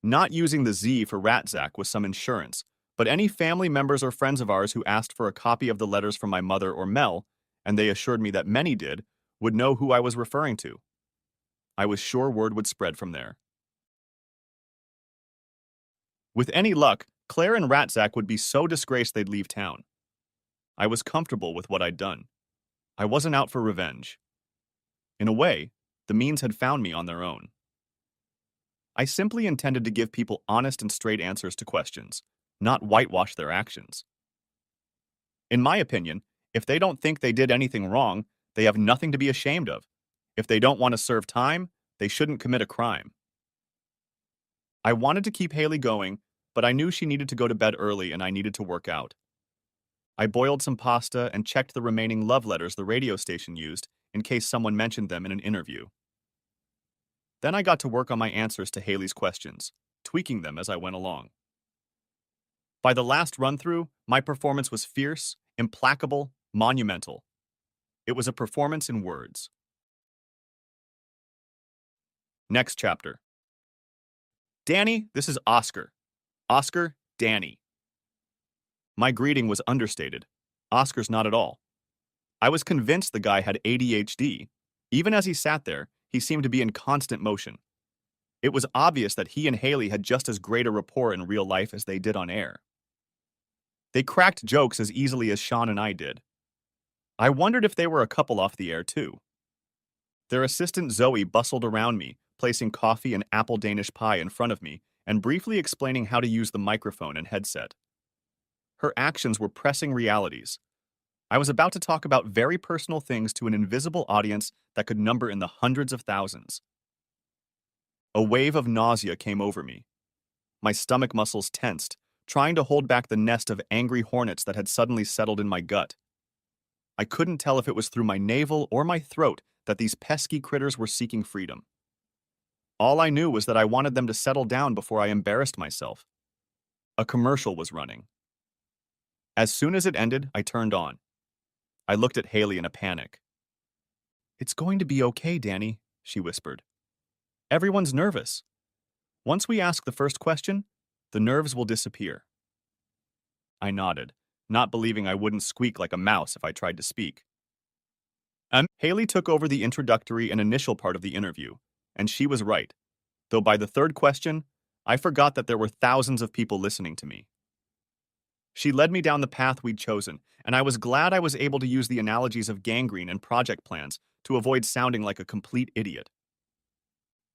Not using the Z for Ratzak was some insurance, but any family members or friends of ours who asked for a copy of the letters from my mother or Mel, and they assured me that many did, would know who I was referring to. I was sure word would spread from there. With any luck, Claire and Ratzak would be so disgraced they'd leave town. I was comfortable with what I'd done. I wasn't out for revenge. In a way, the means had found me on their own. I simply intended to give people honest and straight answers to questions, not whitewash their actions. In my opinion, if they don't think they did anything wrong, they have nothing to be ashamed of. If they don't want to serve time, they shouldn't commit a crime. I wanted to keep Haley going, but I knew she needed to go to bed early and I needed to work out. I boiled some pasta and checked the remaining love letters the radio station used in case someone mentioned them in an interview. Then I got to work on my answers to Haley's questions, tweaking them as I went along. By the last run-through, my performance was fierce, implacable, monumental. It was a performance in words. Next chapter. Danny, this is Oscar. Oscar, Danny. My greeting was understated. Oscar's not at all. I was convinced the guy had ADHD. Even as he sat there, he seemed to be in constant motion. It was obvious that he and Haley had just as great a rapport in real life as they did on air. They cracked jokes as easily as Sean and I did. I wondered if they were a couple off the air too. Their assistant Zoe bustled around me, placing coffee and apple Danish pie in front of me and briefly explaining how to use the microphone and headset. Her actions were pressing realities. I was about to talk about very personal things to an invisible audience that could number in the hundreds of thousands. A wave of nausea came over me. My stomach muscles tensed, trying to hold back the nest of angry hornets that had suddenly settled in my gut. I couldn't tell if it was through my navel or my throat that these pesky critters were seeking freedom. All I knew was that I wanted them to settle down before I embarrassed myself. A commercial was running. As soon as it ended, I turned on. I looked at Haley in a panic. "It's going to be okay, Danny," she whispered. "Everyone's nervous. Once we ask the first question, the nerves will disappear." I nodded, not believing I wouldn't squeak like a mouse if I tried to speak. Haley took over the introductory and initial part of the interview, and she was right, though by the third question, I forgot that there were thousands of people listening to me. She led me down the path we'd chosen, and I was glad I was able to use the analogies of gangrene and project plans to avoid sounding like a complete idiot.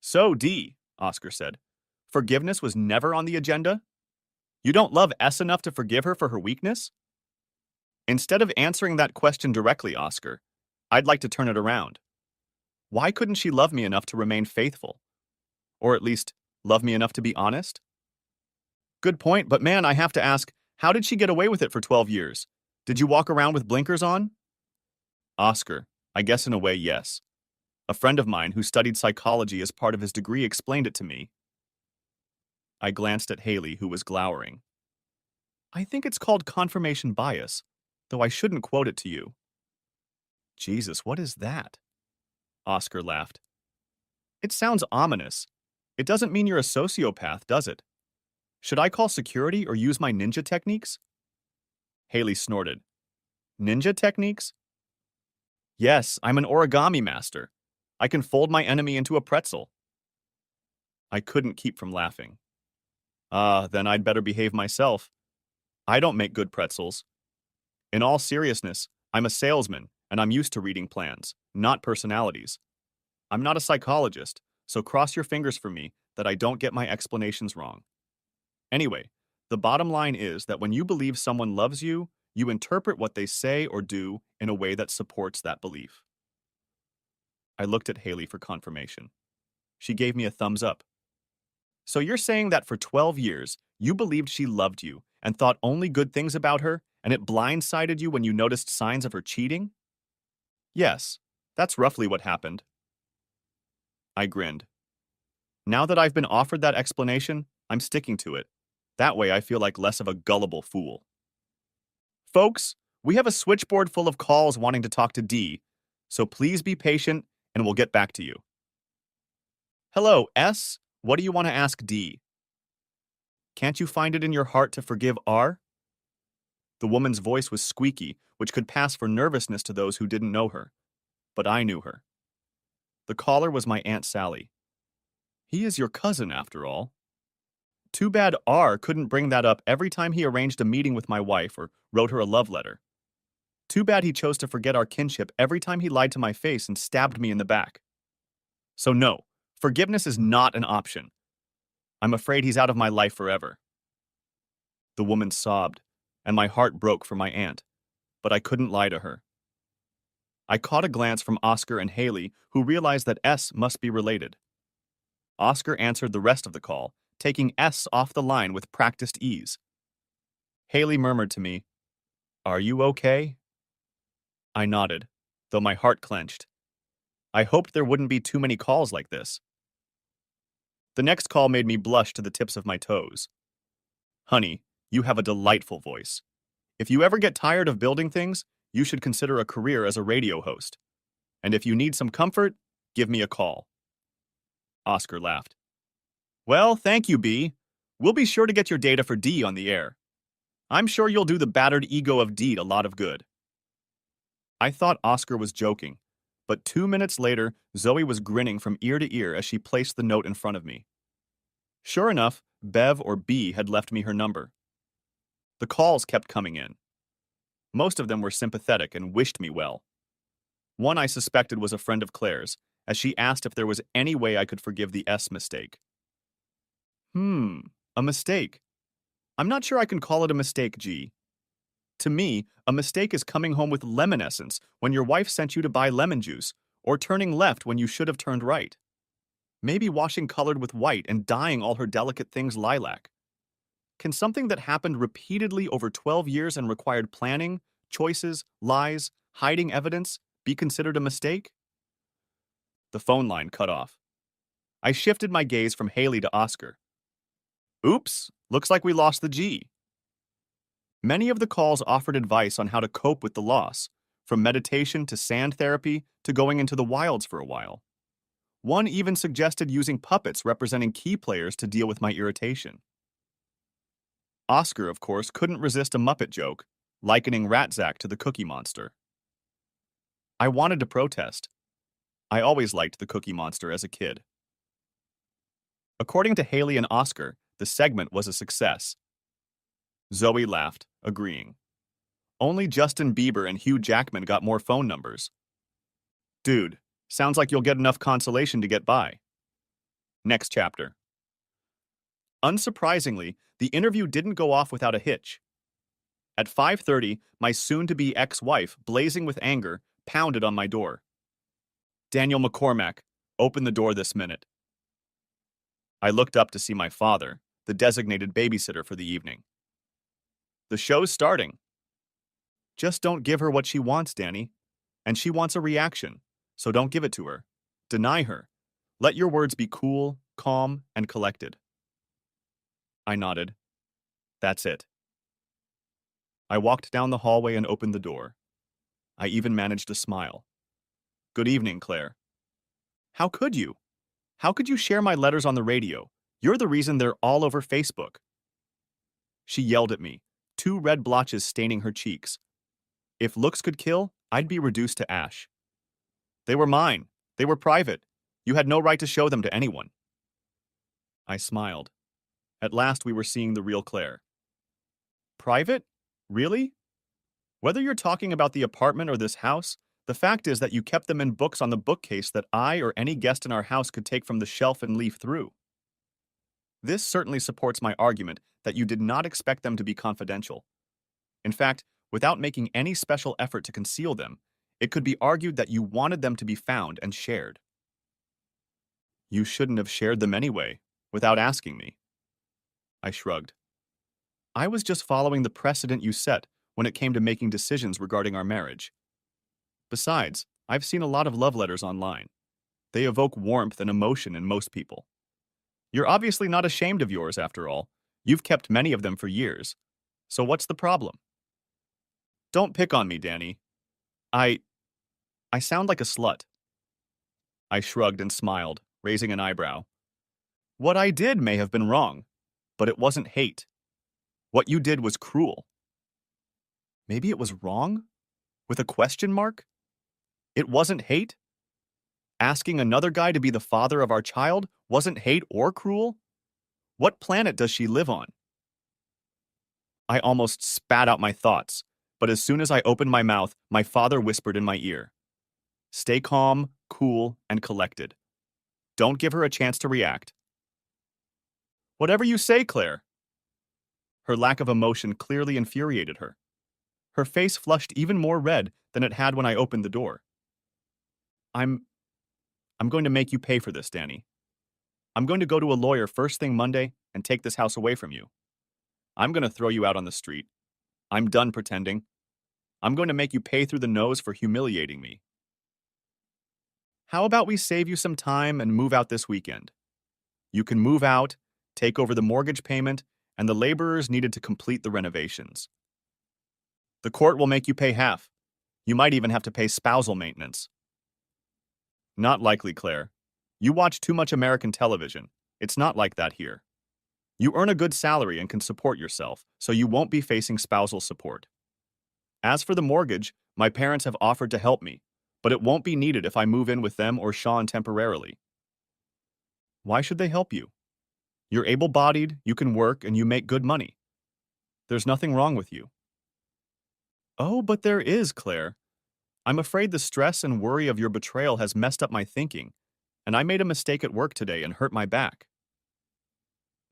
"So, D," Oscar said, "forgiveness was never on the agenda? You don't love S enough to forgive her for her weakness?" Instead of answering that question directly, Oscar, I'd like to turn it around. Why couldn't she love me enough to remain faithful? Or at least, love me enough to be honest? Good point, but man, I have to ask, how did she get away with it for 12 years? Did you walk around with blinkers on? Oscar, I guess in a way, yes. A friend of mine who studied psychology as part of his degree explained it to me. I glanced at Haley, who was glowering. I think it's called confirmation bias, though I shouldn't quote it to you. Jesus, what is that? Oscar laughed. It sounds ominous. It doesn't mean you're a sociopath, does it? Should I call security or use my ninja techniques? Haley snorted. Ninja techniques? Yes, I'm an origami master. I can fold my enemy into a pretzel. I couldn't keep from laughing. Then I'd better behave myself. I don't make good pretzels. In all seriousness, I'm a salesman, and I'm used to reading plans, not personalities. I'm not a psychologist, so cross your fingers for me that I don't get my explanations wrong. Anyway, the bottom line is that when you believe someone loves you, you interpret what they say or do in a way that supports that belief. I looked at Haley for confirmation. She gave me a thumbs up. So you're saying that for 12 years, you believed she loved you and thought only good things about her, and it blindsided you when you noticed signs of her cheating? Yes, that's roughly what happened. I grinned. Now that I've been offered that explanation, I'm sticking to it. That way I feel like less of a gullible fool. Folks, we have a switchboard full of calls wanting to talk to Dee, so please be patient and we'll get back to you. Hello, S. What do you want to ask D? Can't you find it in your heart to forgive R? The woman's voice was squeaky, which could pass for nervousness to those who didn't know her. But I knew her. The caller was my Aunt Sally. He is your cousin, after all. Too bad R couldn't bring that up every time he arranged a meeting with my wife or wrote her a love letter. Too bad he chose to forget our kinship every time he lied to my face and stabbed me in the back. So no, forgiveness is not an option. I'm afraid he's out of my life forever. The woman sobbed, and my heart broke for my aunt, but I couldn't lie to her. I caught a glance from Oscar and Haley, who realized that S must be related. Oscar answered the rest of the call, taking S off the line with practiced ease. Haley murmured to me, "Are you okay?" I nodded, though my heart clenched. I hoped there wouldn't be too many calls like this. The next call made me blush to the tips of my toes. Honey, you have a delightful voice. If you ever get tired of building things, you should consider a career as a radio host. And if you need some comfort, give me a call. Oscar laughed. Well, thank you, B. We'll be sure to get your data for D on the air. I'm sure you'll do the battered ego of D a lot of good. I thought Oscar was joking, but 2 minutes later, Zoe was grinning from ear to ear as she placed the note in front of me. Sure enough, Bev or B had left me her number. The calls kept coming in. Most of them were sympathetic and wished me well. One I suspected was a friend of Claire's, as she asked if there was any way I could forgive the S mistake. A mistake. I'm not sure I can call it a mistake, G. To me, a mistake is coming home with lemon essence when your wife sent you to buy lemon juice, or turning left when you should have turned right. Maybe washing colored with white and dyeing all her delicate things lilac. Can something that happened repeatedly over 12 years and required planning, choices, lies, hiding evidence be considered a mistake? The phone line cut off. I shifted my gaze from Haley to Oscar. Oops, looks like we lost the G. Many of the calls offered advice on how to cope with the loss, from meditation to sand therapy to going into the wilds for a while. One even suggested using puppets representing key players to deal with my irritation. Oscar, of course, couldn't resist a Muppet joke, likening Ratzak to the Cookie Monster. I wanted to protest. I always liked the Cookie Monster as a kid. According to Haley and Oscar, the segment was a success. Zoe laughed, agreeing. Only Justin Bieber and Hugh Jackman got more phone numbers. Dude, sounds like you'll get enough consolation to get by. Next chapter. Unsurprisingly, the interview didn't go off without a hitch. At 5:30, my soon-to-be ex-wife, blazing with anger, pounded on my door. Daniel McCormack, open the door this minute. I looked up to see my father, the designated babysitter for the evening. The show's starting. Just don't give her what she wants, Danny. And she wants a reaction, so don't give it to her. Deny her. Let your words be cool, calm, and collected. I nodded. That's it. I walked down the hallway and opened the door. I even managed a smile. Good evening, Claire. How could you? How could you share my letters on the radio? You're the reason they're all over Facebook. She yelled at me, 2 red blotches staining her cheeks. If looks could kill, I'd be reduced to ash. They were mine. They were private. You had no right to show them to anyone. I smiled. At last we were seeing the real Claire. Private? Really? Whether you're talking about the apartment or this house, the fact is that you kept them in books on the bookcase that I or any guest in our house could take from the shelf and leaf through. This certainly supports my argument that you did not expect them to be confidential. In fact, without making any special effort to conceal them, it could be argued that you wanted them to be found and shared. You shouldn't have shared them anyway, without asking me. I shrugged. I was just following the precedent you set when it came to making decisions regarding our marriage. Besides, I've seen a lot of love letters online. They evoke warmth and emotion in most people. You're obviously not ashamed of yours, after all. You've kept many of them for years. So what's the problem? Don't pick on me, Danny. I I sound like a slut. I shrugged and smiled, raising an eyebrow. What I did may have been wrong, but it wasn't hate. What you did was cruel. Maybe it was wrong? With a question mark? It wasn't hate? Asking another guy to be the father of our child wasn't hate or cruel? What planet does she live on? I almost spat out my thoughts, but as soon as I opened my mouth, my father whispered in my ear, "Stay calm, cool, and collected. Don't give her a chance to react." Whatever you say, Claire. Her lack of emotion clearly infuriated her. Her face flushed even more red than it had when I opened the door. I'm going to make you pay for this, Danny. I'm going to go to a lawyer first thing Monday and take this house away from you. I'm going to throw you out on the street. I'm done pretending. I'm going to make you pay through the nose for humiliating me. How about we save you some time and move out this weekend? You can move out, take over the mortgage payment, and the laborers needed to complete the renovations. The court will make you pay half. You might even have to pay spousal maintenance. Not likely, Claire. You watch too much American television. It's not like that here. You earn a good salary and can support yourself, so you won't be facing spousal support. As for the mortgage, my parents have offered to help me, but it won't be needed if I move in with them or Sean temporarily. Why should they help you? You're able-bodied, you can work, and you make good money. There's nothing wrong with you. Oh, but there is, Claire. I'm afraid the stress and worry of your betrayal has messed up my thinking, and I made a mistake at work today and hurt my back.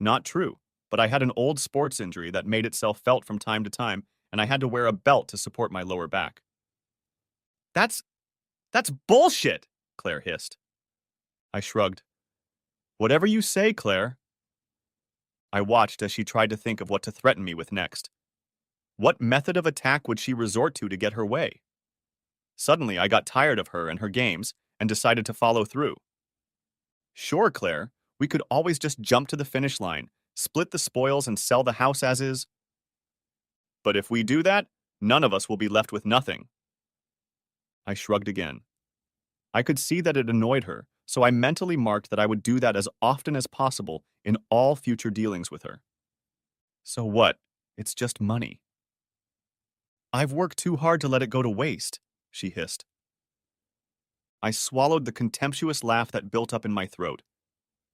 Not true, but I had an old sports injury that made itself felt from time to time, and I had to wear a belt to support my lower back. That's bullshit, Claire hissed. I shrugged. Whatever you say, Claire. I watched as she tried to think of what to threaten me with next. What method of attack would she resort to get her way? Suddenly, I got tired of her and her games and decided to follow through. Sure, Claire, we could always just jump to the finish line, split the spoils, and sell the house as is. But if we do that, none of us will be left with nothing. I shrugged again. I could see that it annoyed her, so I mentally marked that I would do that as often as possible in all future dealings with her. So what? It's just money. I've worked too hard to let it go to waste, she hissed. I swallowed the contemptuous laugh that built up in my throat.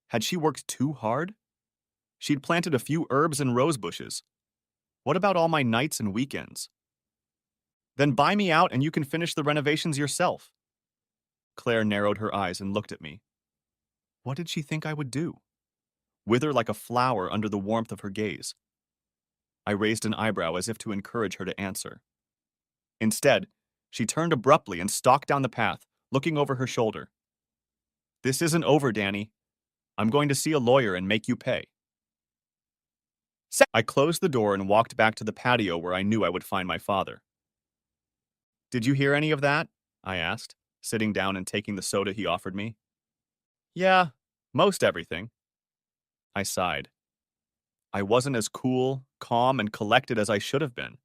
Had she worked too hard? She'd planted a few herbs and rose bushes. What about all my nights and weekends? Then buy me out and you can finish the renovations yourself. Claire narrowed her eyes and looked at me. What did she think I would do? Wither like a flower under the warmth of her gaze. I raised an eyebrow as if to encourage her to answer. Instead, she turned abruptly and stalked down the path, looking over her shoulder. This isn't over, Danny. I'm going to see a lawyer and make you pay. I closed the door and walked back to the patio where I knew I would find my father. Did you hear any of that? I asked, sitting down and taking the soda he offered me. Yeah, most everything. I sighed. I wasn't as cool, calm, and collected as I should have been.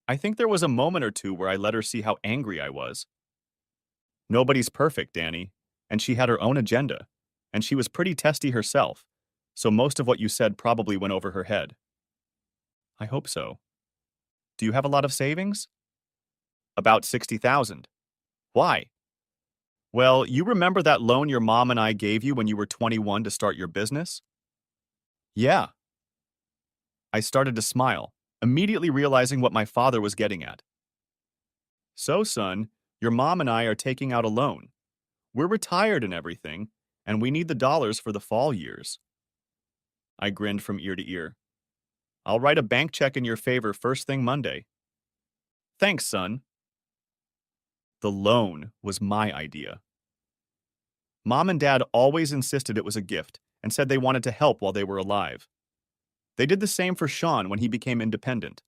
I think there was a moment or two where I let her see how angry I was. Nobody's perfect, Danny, and she had her own agenda, and she was pretty testy herself, so most of what you said probably went over her head. I hope so. Do you have a lot of savings? About 60,000. Why? Well, you remember that loan your mom and I gave you when you were 21 to start your business? Yeah. I started to smile, immediately realizing what my father was getting at. So, son, your mom and I are taking out a loan. We're retired and everything, and we need the dollars for the fall years. I grinned from ear to ear. I'll write a bank check in your favor first thing Monday. Thanks, son. The loan was my idea. Mom and Dad always insisted it was a gift and said they wanted to help while they were alive. They did the same for Sean when he became independent.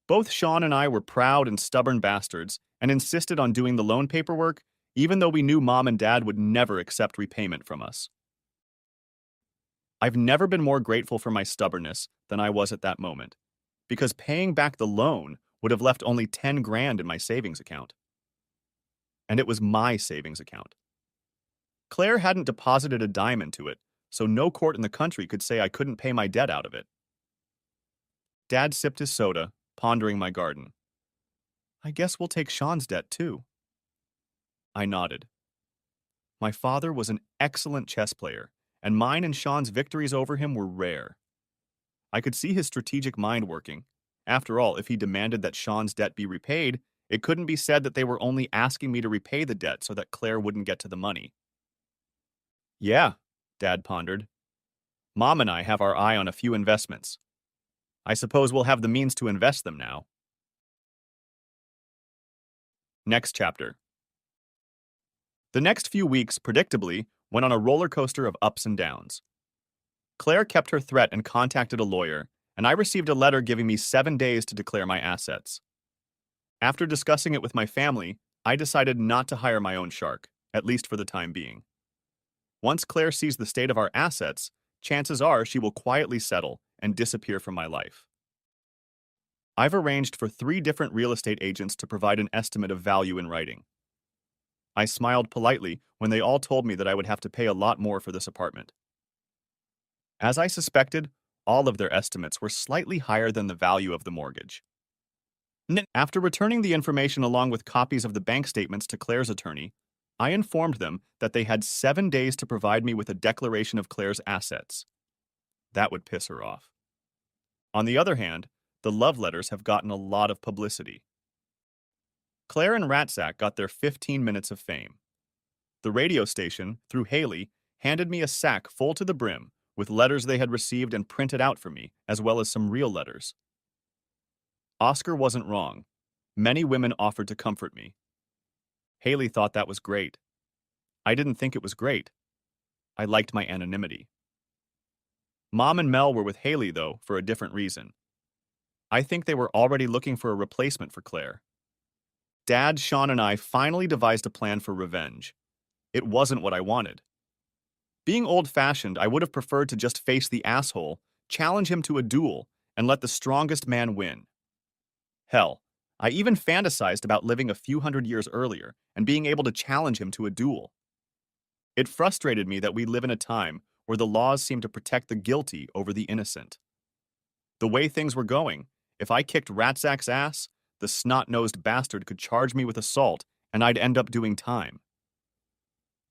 Both Sean and I were proud and stubborn bastards and insisted on doing the loan paperwork, even though we knew Mom and Dad would never accept repayment from us. I've never been more grateful for my stubbornness than I was at that moment, because paying back the loan would have left only 10 grand in my savings account. And it was my savings account. Claire hadn't deposited a dime into it, so no court in the country could say I couldn't pay my debt out of it. Dad sipped his soda, pondering my garden. I guess we'll take Sean's debt too. I nodded. My father was an excellent chess player, and mine and Sean's victories over him were rare. I could see his strategic mind working. After all, if he demanded that Sean's debt be repaid, it couldn't be said that they were only asking me to repay the debt so that Claire wouldn't get to the money. Yeah, Dad pondered. Mom and I have our eye on a few investments. I suppose we'll have the means to invest them now. Next chapter. The next few weeks, predictably, went on a roller coaster of ups and downs. Claire kept her threat and contacted a lawyer, and I received a letter giving me 7 days to declare my assets. After discussing it with my family, I decided not to hire my own shark, at least for the time being. Once Claire sees the state of our assets, chances are she will quietly settle and disappear from my life. I've arranged for 3 different real estate agents to provide an estimate of value in writing. I smiled politely when they all told me that I would have to pay a lot more for this apartment. As I suspected, all of their estimates were slightly higher than the value of the mortgage. After returning the information along with copies of the bank statements to Claire's attorney, I informed them that they had 7 days to provide me with a declaration of Claire's assets. That would piss her off. On the other hand, the love letters have gotten a lot of publicity. Claire and Ratzak got their 15 minutes of fame. The radio station, through Haley, handed me a sack full to the brim with letters they had received and printed out for me, as well as some real letters. Oscar wasn't wrong. Many women offered to comfort me. Haley thought that was great. I didn't think it was great. I liked my anonymity. Mom and Mel were with Haley, though, for a different reason. I think they were already looking for a replacement for Claire. Dad, Sean, and I finally devised a plan for revenge. It wasn't what I wanted. Being old-fashioned, I would have preferred to just face the asshole, challenge him to a duel, and let the strongest man win. Hell, I even fantasized about living a few hundred years earlier and being able to challenge him to a duel. It frustrated me that we live in a time where the laws seem to protect the guilty over the innocent. The way things were going, if I kicked Ratzak's ass, the snot-nosed bastard could charge me with assault and I'd end up doing time.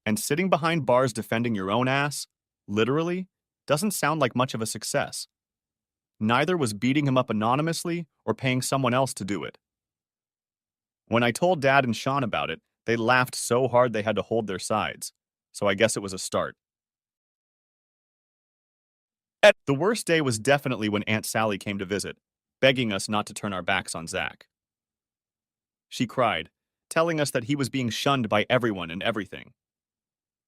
And sitting behind bars defending your own ass, literally, doesn't sound like much of a success. Neither was beating him up anonymously or paying someone else to do it. When I told Dad and Sean about it, they laughed so hard they had to hold their sides, so I guess it was a start. The worst day was definitely when Aunt Sally came to visit, begging us not to turn our backs on Zach. She cried, telling us that he was being shunned by everyone and everything.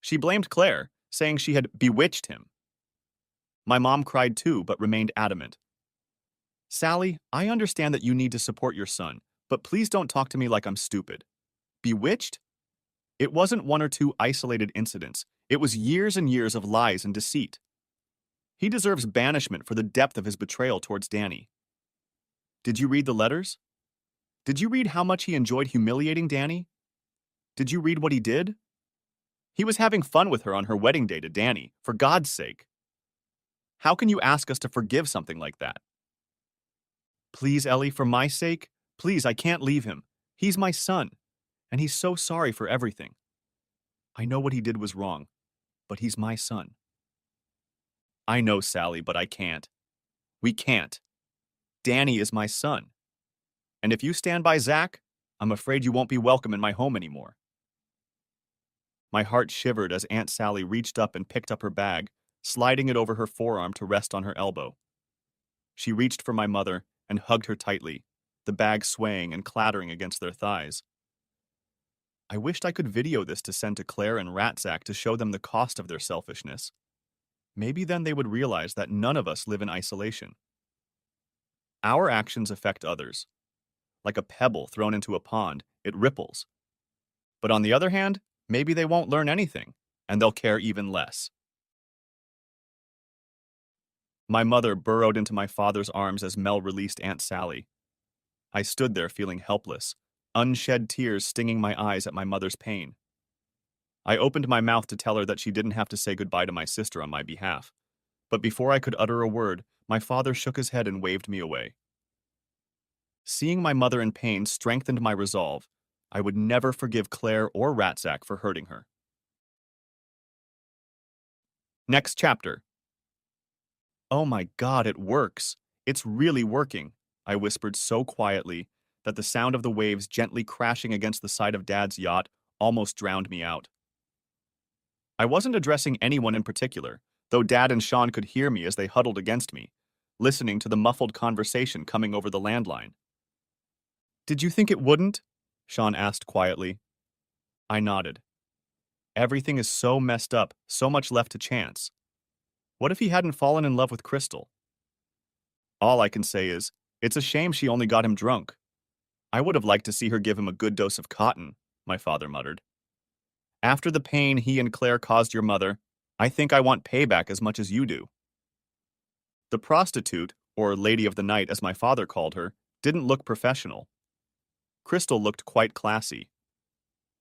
She blamed Claire, saying she had bewitched him. My mom cried too, but remained adamant. Sally, I understand that you need to support your son, but please don't talk to me like I'm stupid. Bewitched? It wasn't 1 or 2 isolated incidents. It was years and years of lies and deceit. He deserves banishment for the depth of his betrayal towards Danny. Did you read the letters? Did you read how much he enjoyed humiliating Danny? Did you read what he did? He was having fun with her on her wedding day to Danny, for God's sake. How can you ask us to forgive something like that? Please, Ellie, for my sake, please, I can't leave him. He's my son, and he's so sorry for everything. I know what he did was wrong, but he's my son. I know, Sally, but I can't. We can't. Danny is my son. And if you stand by Zach, I'm afraid you won't be welcome in my home anymore. My heart shivered as Aunt Sally reached up and picked up her bag, sliding it over her forearm to rest on her elbow. She reached for my mother and hugged her tightly, the bag swaying and clattering against their thighs. I wished I could video this to send to Claire and Ratzak to show them the cost of their selfishness. Maybe then they would realize that none of us live in isolation. Our actions affect others. Like a pebble thrown into a pond, it ripples. But on the other hand, maybe they won't learn anything, and they'll care even less. My mother burrowed into my father's arms as Mel released Aunt Sally. I stood there feeling helpless, unshed tears stinging my eyes at my mother's pain. I opened my mouth to tell her that she didn't have to say goodbye to my sister on my behalf, but before I could utter a word, my father shook his head and waved me away. Seeing my mother in pain strengthened my resolve. I would never forgive Claire or Ratzak for hurting her. Next chapter. Oh my God, it works. It's really working, I whispered so quietly that the sound of the waves gently crashing against the side of Dad's yacht almost drowned me out. I wasn't addressing anyone in particular, though Dad and Sean could hear me as they huddled against me, listening to the muffled conversation coming over the landline. Did you think it wouldn't? Sean asked quietly. I nodded. Everything is so messed up, so much left to chance. What if he hadn't fallen in love with Crystal? All I can say is, it's a shame she only got him drunk. I would have liked to see her give him a good dose of cotton, my father muttered. After the pain he and Claire caused your mother, I think I want payback as much as you do. The prostitute, or lady of the night as my father called her, didn't look professional. Crystal looked quite classy.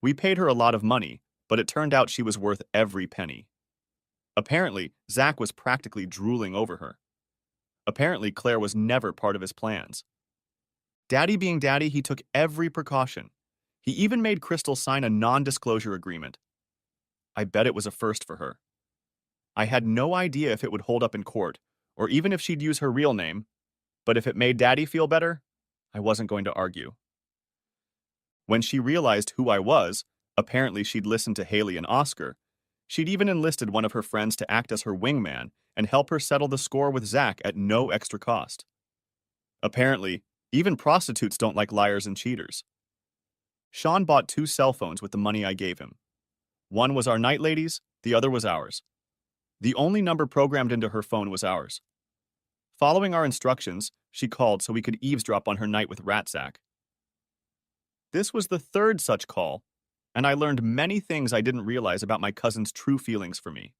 We paid her a lot of money, but it turned out she was worth every penny. Apparently, Zach was practically drooling over her. Apparently, Claire was never part of his plans. Daddy being daddy, he took every precaution. He even made Crystal sign a non-disclosure agreement. I bet it was a first for her. I had no idea if it would hold up in court, or even if she'd use her real name, but if it made Daddy feel better, I wasn't going to argue. When she realized who I was, apparently she'd listened to Haley and Oscar. She'd even enlisted one of her friends to act as her wingman and help her settle the score with Zach at no extra cost. Apparently, even prostitutes don't like liars and cheaters. Sean bought 2 cell phones with the money I gave him. One was our night lady's, the other was ours. The only number programmed into her phone was ours. Following our instructions, she called so we could eavesdrop on her night with Ratzak. This was the 3rd such call, and I learned many things I didn't realize about my cousin's true feelings for me.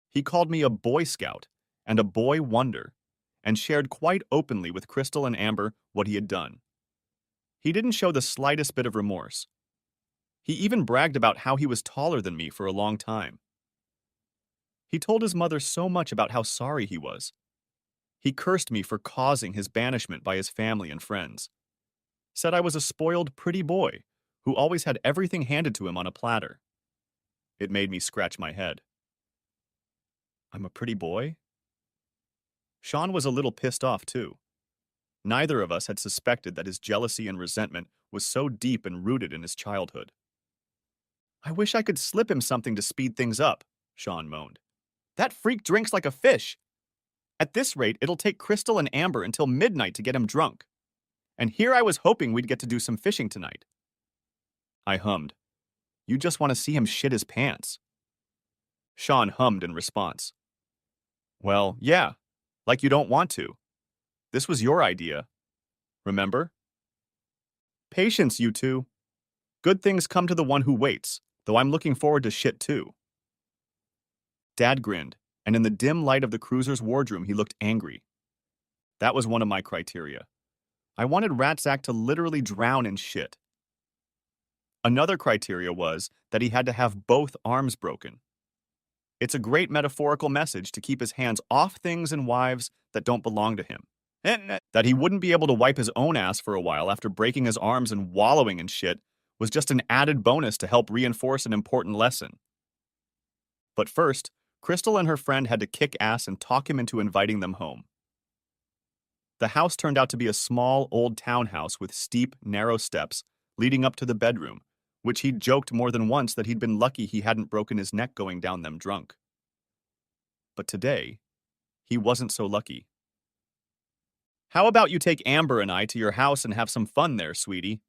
He called me a Boy Scout and a boy wonder, and shared quite openly with Crystal and Amber what he had done. He didn't show the slightest bit of remorse. He even bragged about how he was taller than me for a long time. He told his mother so much about how sorry he was. He cursed me for causing his banishment by his family and friends. Said I was a spoiled, pretty boy who always had everything handed to him on a platter. It made me scratch my head. I'm a pretty boy? Sean was a little pissed off, too. Neither of us had suspected that his jealousy and resentment was so deep and rooted in his childhood. I wish I could slip him something to speed things up, Sean moaned. That freak drinks like a fish. At this rate, it'll take Crystal and Amber until midnight to get him drunk. And here I was hoping we'd get to do some fishing tonight. I hummed. You just want to see him shit his pants. Sean hummed in response. Well, yeah, like you don't want to. This was your idea. Remember? Patience, you two. Good things come to the one who waits, though I'm looking forward to shit too. Dad grinned, and in the dim light of the cruiser's wardroom he looked angry. That was one of my criteria. I wanted Ratzak to literally drown in shit. Another criteria was that he had to have both arms broken. It's a great metaphorical message to keep his hands off things and wives that don't belong to him. And that he wouldn't be able to wipe his own ass for a while after breaking his arms and wallowing in shit was just an added bonus to help reinforce an important lesson. But first, Crystal and her friend had to kick ass and talk him into inviting them home. The house turned out to be a small, old townhouse with steep, narrow steps leading up to the bedroom, which he'd joked more than once that he'd been lucky he hadn't broken his neck going down them drunk. But today, he wasn't so lucky. "How about you take Amber and I to your house and have some fun there, sweetie?"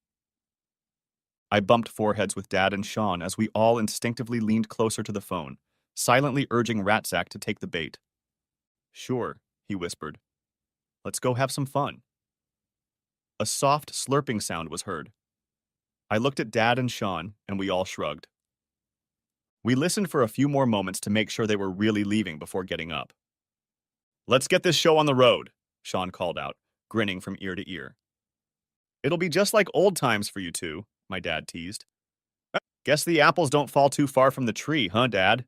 I bumped foreheads with Dad and Sean as we all instinctively leaned closer to the phone, silently urging Ratsack to take the bait. "Sure," he whispered. "Let's go have some fun." A soft slurping sound was heard. I looked at Dad and Sean, and we all shrugged. We listened for a few more moments to make sure they were really leaving before getting up. "Let's get this show on the road," Sean called out, grinning from ear to ear. "It'll be just like old times for you two," my dad teased. "Guess the apples don't fall too far from the tree, huh, Dad?"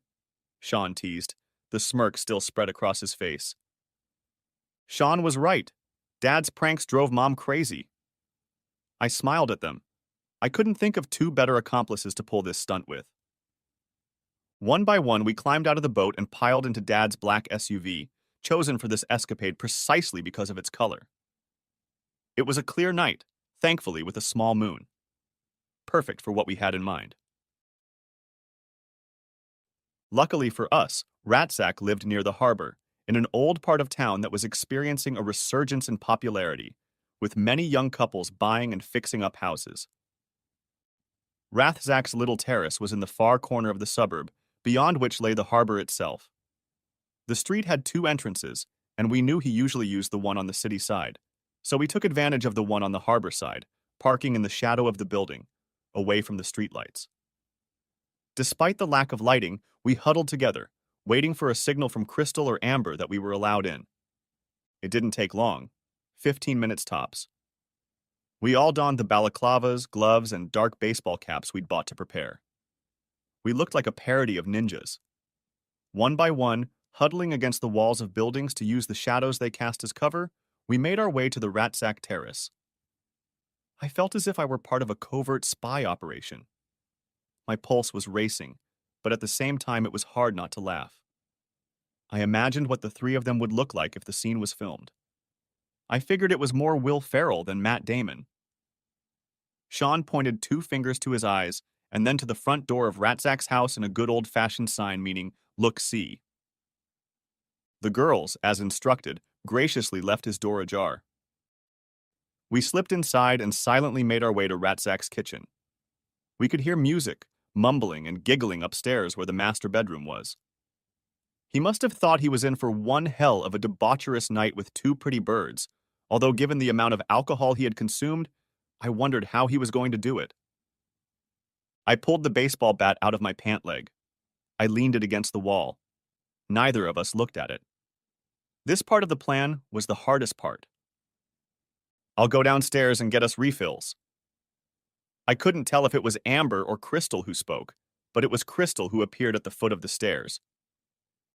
Sean teased, the smirk still spread across his face. Sean was right. Dad's pranks drove Mom crazy. I smiled at them. I couldn't think of two better accomplices to pull this stunt with. One by one, we climbed out of the boat and piled into Dad's black SUV, chosen for this escapade precisely because of its color. It was a clear night, thankfully with a small moon. Perfect for what we had in mind. Luckily for us, Ratsack lived near the harbor, in an old part of town that was experiencing a resurgence in popularity, with many young couples buying and fixing up houses. Rathzack's little terrace was in the far corner of the suburb, beyond which lay the harbor itself. The street had two entrances, and we knew he usually used the one on the city side, so we took advantage of the one on the harbor side, parking in the shadow of the building, away from the streetlights. Despite the lack of lighting, we huddled together, waiting for a signal from Crystal or Amber that we were allowed in. It didn't take long, 15 minutes tops. We all donned the balaclavas, gloves, and dark baseball caps we'd bought to prepare. We looked like a parody of ninjas. One by one, huddling against the walls of buildings to use the shadows they cast as cover, we made our way to the Ratsack Terrace. I felt as if I were part of a covert spy operation. My pulse was racing, but at the same time it was hard not to laugh. I imagined what the three of them would look like if the scene was filmed. I figured it was more Will Ferrell than Matt Damon. Sean pointed two fingers to his eyes and then to the front door of Ratsack's house and a good old-fashioned sign meaning, "Look, see." The girls, as instructed, graciously left his door ajar. We slipped inside and silently made our way to Ratsack's kitchen. We could hear music, mumbling and giggling upstairs where the master bedroom was. He must have thought he was in for one hell of a debaucherous night with two pretty birds, although given the amount of alcohol he had consumed, I wondered how he was going to do it. I pulled the baseball bat out of my pant leg. I leaned it against the wall. Neither of us looked at it. This part of the plan was the hardest part. "I'll go downstairs and get us refills." I couldn't tell if it was Amber or Crystal who spoke, but it was Crystal who appeared at the foot of the stairs.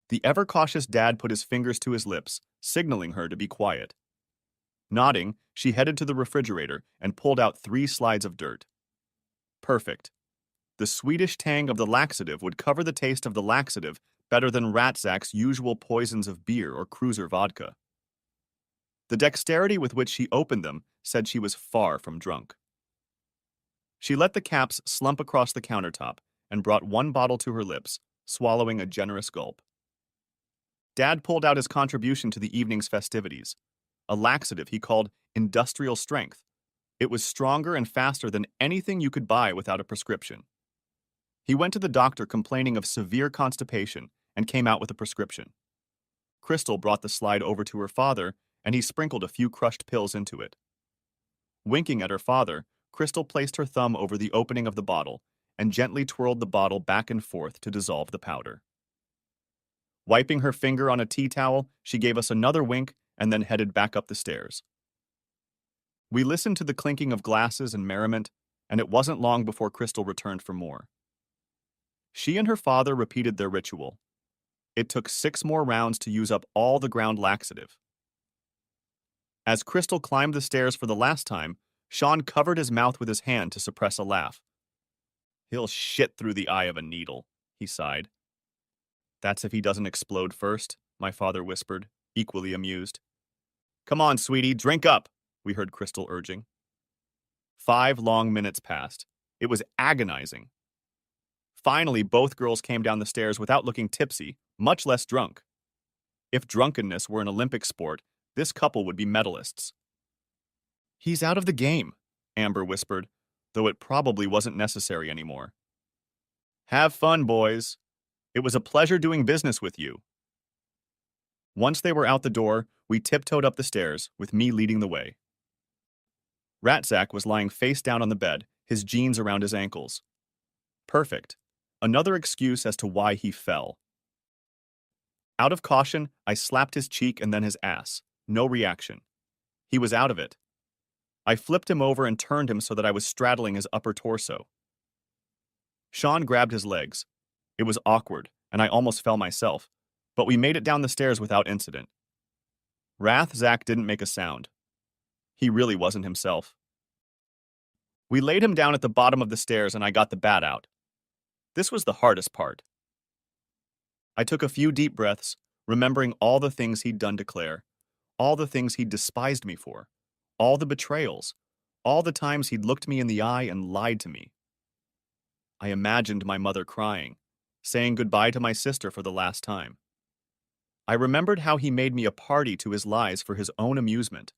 The ever-cautious Dad put his fingers to his lips, signaling her to be quiet. Nodding, she headed to the refrigerator and pulled out 3 slides of dirt. Perfect. The Swedish tang of the laxative would cover the taste of the laxative better than Ratsack's usual poisons of beer or cruiser vodka. The dexterity with which she opened them said she was far from drunk. She let the caps slump across the countertop and brought one bottle to her lips, swallowing a generous gulp. Dad pulled out his contribution to the evening's festivities, a laxative he called industrial strength. It was stronger and faster than anything you could buy without a prescription. He went to the doctor complaining of severe constipation and came out with a prescription. Crystal brought the slide over to her father, and he sprinkled a few crushed pills into it. Winking at her father, Crystal placed her thumb over the opening of the bottle and gently twirled the bottle back and forth to dissolve the powder. Wiping her finger on a tea towel, she gave us another wink and then headed back up the stairs. We listened to the clinking of glasses and merriment, and it wasn't long before Crystal returned for more. She and her father repeated their ritual. It took 6 more rounds to use up all the ground laxative. As Crystal climbed the stairs for the last time, Sean covered his mouth with his hand to suppress a laugh. "He'll shit through the eye of a needle," he sighed. "That's if he doesn't explode first," my father whispered, equally amused. "Come on, sweetie, drink up," we heard Crystal urging. 5 long minutes passed. It was agonizing. Finally, both girls came down the stairs without looking tipsy, much less drunk. If drunkenness were an Olympic sport, this couple would be medalists. "He's out of the game," Amber whispered, though it probably wasn't necessary anymore. "Have fun, boys. It was a pleasure doing business with you." Once they were out the door, we tiptoed up the stairs, with me leading the way. Ratzak was lying face down on the bed, his jeans around his ankles. Perfect. Another excuse as to why he fell. Out of caution, I slapped his cheek and then his ass. No reaction. He was out of it. I flipped him over and turned him so that I was straddling his upper torso. Sean grabbed his legs. It was awkward, and I almost fell myself, but we made it down the stairs without incident. Zach didn't make a sound. He really wasn't himself. We laid him down at the bottom of the stairs and I got the bat out. This was the hardest part. I took a few deep breaths, remembering all the things he'd done to Claire, all the things he'd despised me for, all the betrayals, all the times he'd looked me in the eye and lied to me. I imagined my mother crying, saying goodbye to my sister for the last time. I remembered how he made me a party to his lies for his own amusement.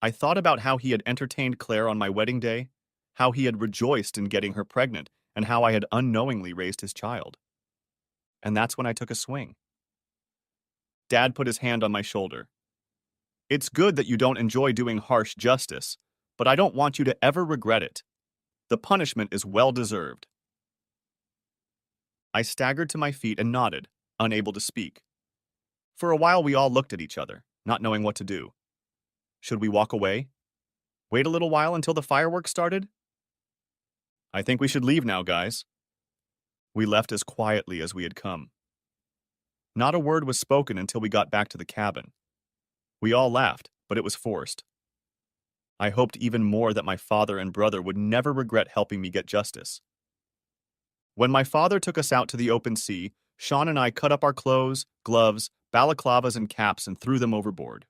I thought about how he had entertained Claire on my wedding day, how he had rejoiced in getting her pregnant, and how I had unknowingly raised his child. And that's when I took a swing. Dad put his hand on my shoulder. "It's good that you don't enjoy doing harsh justice, but I don't want you to ever regret it. The punishment is well deserved." I staggered to my feet and nodded, unable to speak. For a while we all looked at each other, not knowing what to do. Should we walk away? Wait a little while until the fireworks started? "I think we should leave now, guys." We left as quietly as we had come. Not a word was spoken until we got back to the cabin. We all laughed, but it was forced. I hoped even more that my father and brother would never regret helping me get justice. When my father took us out to the open sea, Sean and I cut up our clothes, gloves, balaclavas, and caps and threw them overboard.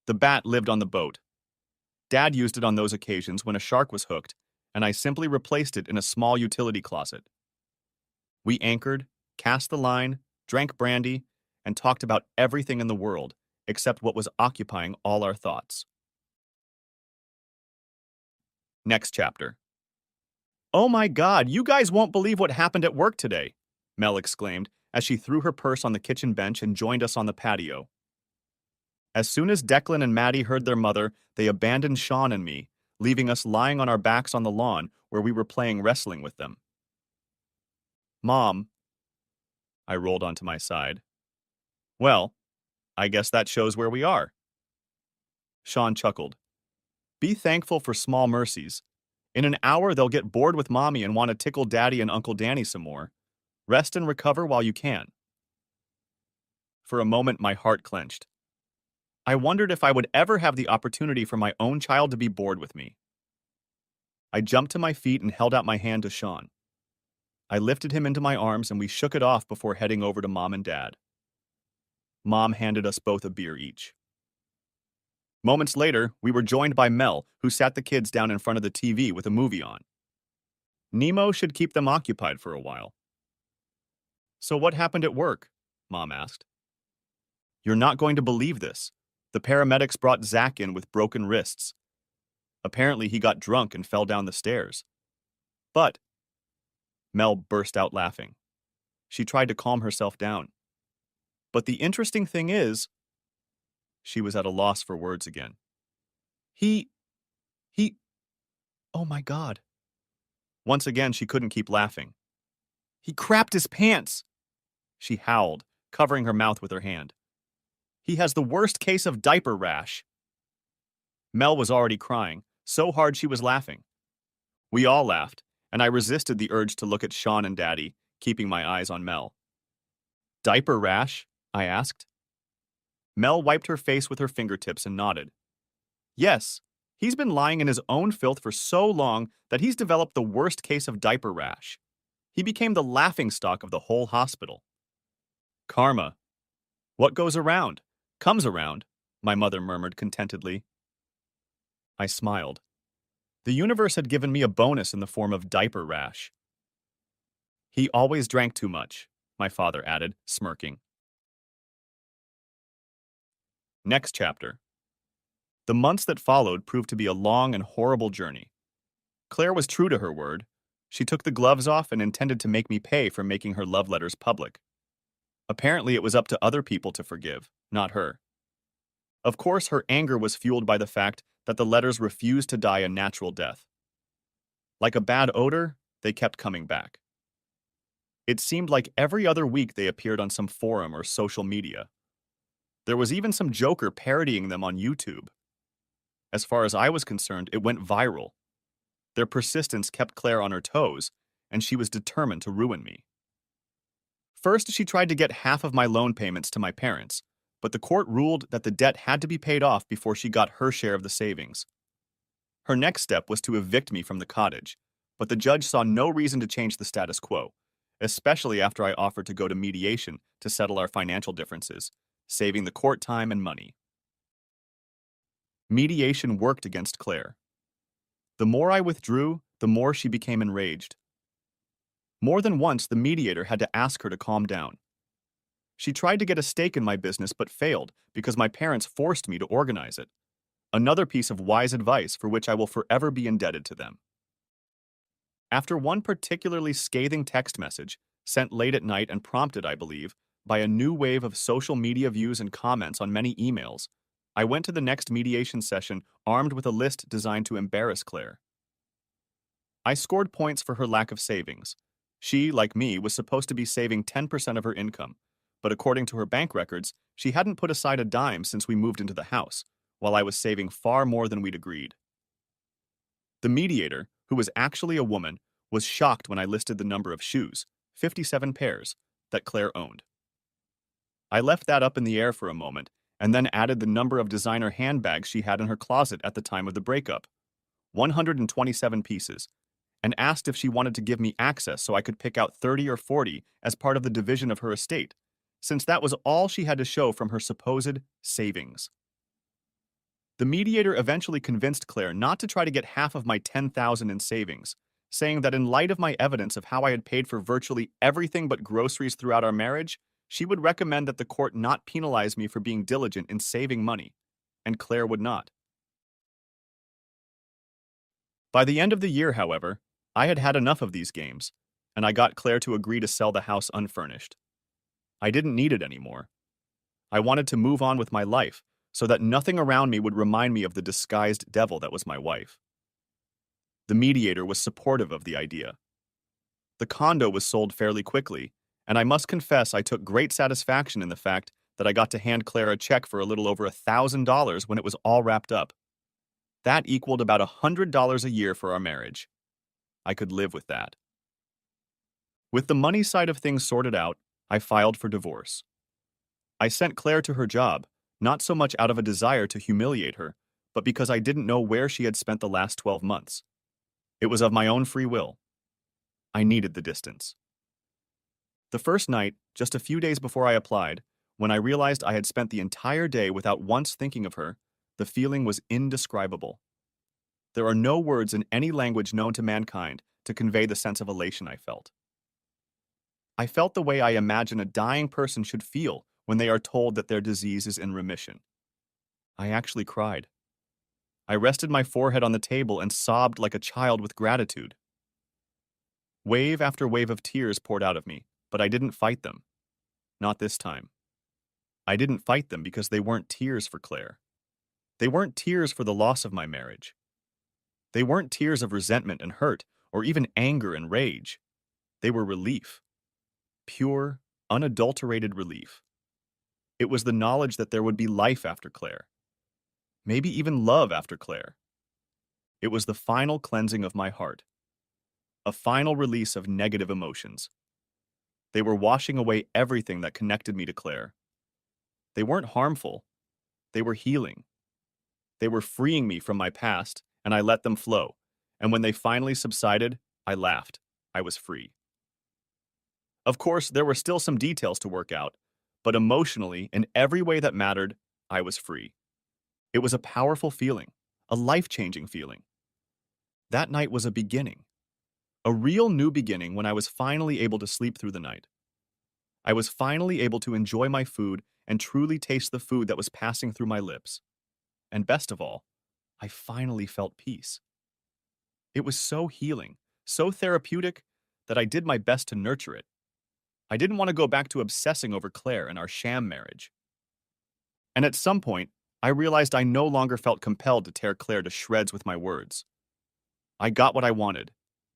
The bat lived on the boat. Dad used it on those occasions when a shark was hooked, and I simply replaced it in a small utility closet. We anchored, cast the line, drank brandy, and talked about everything in the world except what was occupying all our thoughts. Next chapter. "Oh my God, you guys won't believe what happened at work today," Mel exclaimed as she threw her purse on the kitchen bench and joined us on the patio. As soon as Declan and Maddie heard their mother, they abandoned Sean and me, leaving us lying on our backs on the lawn where we were playing wrestling with them. "Mom," I rolled onto my side. "Well, I guess that shows where we are." Sean chuckled. "Be thankful for small mercies. In an hour, they'll get bored with Mommy and want to tickle Daddy and Uncle Danny some more. Rest and recover while you can." For a moment, my heart clenched. I wondered if I would ever have the opportunity for my own child to be bored with me. I jumped to my feet and held out my hand to Sean. I lifted him into my arms and we shook it off before heading over to Mom and Dad. Mom handed us both a beer each. Moments later, we were joined by Mel, who sat the kids down in front of the TV with a movie on. Nemo should keep them occupied for a while. "So what happened at work?" Mom asked. "You're not going to believe this. The paramedics brought Zach in with broken wrists. Apparently he got drunk and fell down the stairs. But..." Mel burst out laughing. She tried to calm herself down. "But the interesting thing is..." She was at a loss for words again. He... Oh my God." Once again, she couldn't keep laughing. "He crapped his pants!" She howled, covering her mouth with her hand. "He has the worst case of diaper rash." Mel was already crying, so hard she was laughing. We all laughed, and I resisted the urge to look at Sean and Daddy, keeping my eyes on Mel. "Diaper rash?" I asked. Mel wiped her face with her fingertips and nodded. "Yes, he's been lying in his own filth for so long that he's developed the worst case of diaper rash. He became the laughingstock of the whole hospital." "Karma. What goes around, comes around," my mother murmured contentedly. I smiled. The universe had given me a bonus in the form of diaper rash. He always drank too much, my father added, smirking. Next chapter. The months that followed proved to be a long and horrible journey. Claire was true to her word. She took the gloves off and intended to make me pay for making her love letters public. Apparently, it was up to other people to forgive, not her. Of course, her anger was fueled by the fact that the letters refused to die a natural death. Like a bad odor, they kept coming back. It seemed like every other week they appeared on some forum or social media. There was even some joker parodying them on YouTube. As far as I was concerned, it went viral. Their persistence kept Claire on her toes, and she was determined to ruin me. First, she tried to get half of my loan payments to my parents, but the court ruled that the debt had to be paid off before she got her share of the savings. Her next step was to evict me from the cottage, but the judge saw no reason to change the status quo, especially after I offered to go to mediation to settle our financial differences, saving the court time and money. Mediation worked against Claire. The more I withdrew, the more she became enraged. More than once, the mediator had to ask her to calm down. She tried to get a stake in my business but failed because my parents forced me to organize it. Another piece of wise advice for which I will forever be indebted to them. After one particularly scathing text message, sent late at night and prompted, I believe, by a new wave of social media views and comments on many emails, I went to the next mediation session armed with a list designed to embarrass Claire. I scored points for her lack of savings. She, like me, was supposed to be saving 10% of her income, but according to her bank records, she hadn't put aside a dime since we moved into the house, while I was saving far more than we'd agreed. The mediator, who was actually a woman, was shocked when I listed the number of shoes, 57 pairs, that Claire owned. I left that up in the air for a moment, and then added the number of designer handbags she had in her closet at the time of the breakup, 127 pieces, and asked if she wanted to give me access so I could pick out 30 or 40 as part of the division of her estate, since that was all she had to show from her supposed savings. The mediator eventually convinced Claire not to try to get half of my $10,000 in savings, saying that in light of my evidence of how I had paid for virtually everything but groceries throughout our marriage, she would recommend that the court not penalize me for being diligent in saving money, and Claire would not. By the end of the year, however, I had had enough of these games, and I got Claire to agree to sell the house unfurnished. I didn't need it anymore. I wanted to move on with my life, so that nothing around me would remind me of the disguised devil that was my wife. The mediator was supportive of the idea. The condo was sold fairly quickly, and I must confess I took great satisfaction in the fact that I got to hand Claire a check for a little over $1,000 when it was all wrapped up. That equaled about $100 a year for our marriage. I could live with that. With the money side of things sorted out, I filed for divorce. I sent Claire to her job, not so much out of a desire to humiliate her, but because I didn't know where she had spent the last 12 months. It was of my own free will. I needed the distance. The first night, just a few days before I applied, when I realized I had spent the entire day without once thinking of her, the feeling was indescribable. There are no words in any language known to mankind to convey the sense of elation I felt. I felt the way I imagine a dying person should feel when they are told that their disease is in remission. I actually cried. I rested my forehead on the table and sobbed like a child with gratitude. Wave after wave of tears poured out of me, but I didn't fight them. Not this time. I didn't fight them because they weren't tears for Claire. They weren't tears for the loss of my marriage. They weren't tears of resentment and hurt, or even anger and rage. They were relief. Pure, unadulterated relief. It was the knowledge that there would be life after Claire. Maybe even love after Claire. It was the final cleansing of my heart. A final release of negative emotions. They were washing away everything that connected me to Claire. They weren't harmful. They were healing. They were freeing me from my past, and I let them flow. And when they finally subsided, I laughed. I was free. Of course, there were still some details to work out, but emotionally, in every way that mattered, I was free. It was a powerful feeling, a life-changing feeling. That night was a beginning, a real new beginning when I was finally able to sleep through the night. I was finally able to enjoy my food and truly taste the food that was passing through my lips. And best of all, I finally felt peace. It was so healing, so therapeutic, that I did my best to nurture it. I didn't want to go back to obsessing over Claire and our sham marriage. And at some point, I realized I no longer felt compelled to tear Claire to shreds with my words. I got what I wanted: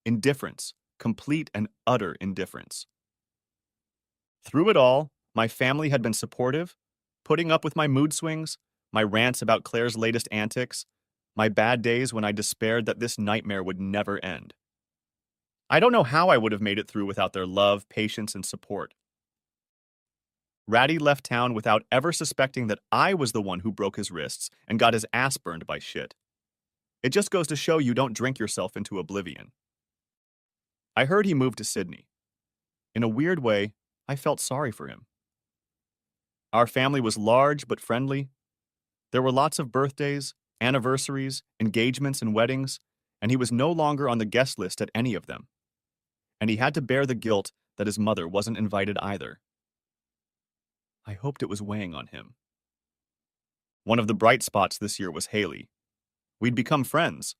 indifference, complete and utter indifference. Through it all, my family had been supportive, putting up with my mood swings, my rants about Claire's latest antics, my bad days when I despaired that this nightmare would never end. I don't know how I would have made it through without their love, patience, and support. Ratty left town without ever suspecting that I was the one who broke his wrists and got his ass burned by shit. It just goes to show you don't drink yourself into oblivion. I heard he moved to Sydney. In a weird way, I felt sorry for him. Our family was large but friendly. There were lots of birthdays, anniversaries, engagements, and weddings, and he was no longer on the guest list at any of them. And he had to bear the guilt that his mother wasn't invited either. I hoped it was weighing on him. One of the bright spots this year was Haley. We'd become friends.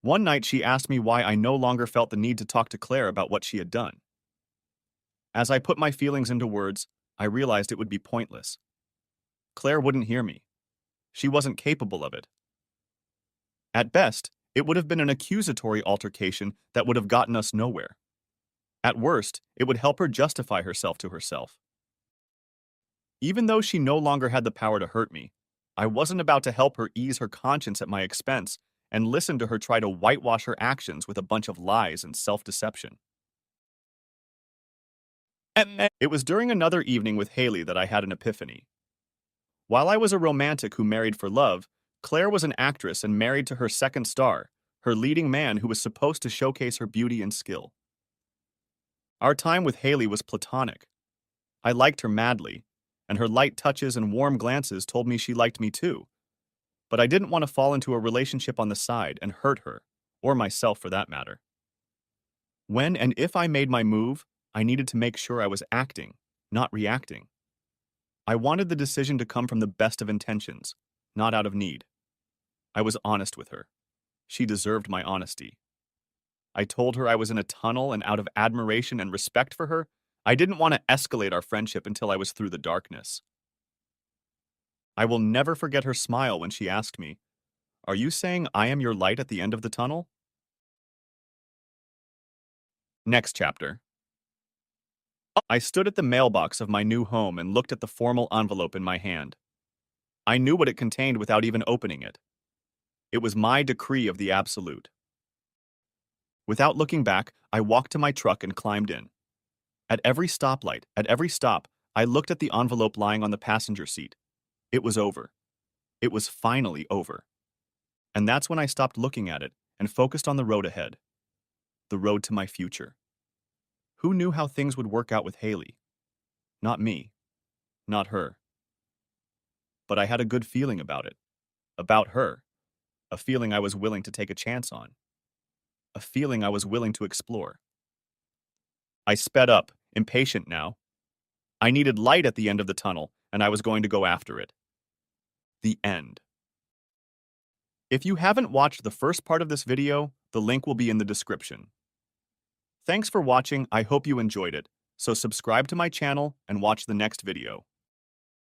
One night she asked me why I no longer felt the need to talk to Claire about what she had done. As I put my feelings into words, I realized it would be pointless. Claire wouldn't hear me. She wasn't capable of it. At best, it would have been an accusatory altercation that would have gotten us nowhere. At worst, it would help her justify herself to herself. Even though she no longer had the power to hurt me, I wasn't about to help her ease her conscience at my expense and listen to her try to whitewash her actions with a bunch of lies and self-deception. It was during another evening with Haley that I had an epiphany. While I was a romantic who married for love, Claire was an actress and married to her second star, her leading man who was supposed to showcase her beauty and skill. Our time with Haley was platonic. I liked her madly, and her light touches and warm glances told me she liked me too. But I didn't want to fall into a relationship on the side and hurt her, or myself for that matter. When and if I made my move, I needed to make sure I was acting, not reacting. I wanted the decision to come from the best of intentions, not out of need. I was honest with her. She deserved my honesty. I told her I was in a tunnel, and out of admiration and respect for her, I didn't want to escalate our friendship until I was through the darkness. I will never forget her smile when she asked me, "Are you saying I am your light at the end of the tunnel?" Next chapter. I stood at the mailbox of my new home and looked at the formal envelope in my hand. I knew what it contained without even opening it. It was my decree of the absolute. Without looking back, I walked to my truck and climbed in. At every stoplight, at every stop, I looked at the envelope lying on the passenger seat. It was over. It was finally over. And that's when I stopped looking at it and focused on the road ahead. The road to my future. Who knew how things would work out with Haley? Not me. Not her. But I had a good feeling about it. About her. A feeling I was willing to take a chance on. A feeling I was willing to explore. I sped up, impatient now. I needed light at the end of the tunnel, and I was going to go after it. The end. If you haven't watched the first part of this video, the link will be in the description. Thanks for watching. I hope you enjoyed it. So subscribe to my channel and watch the next video.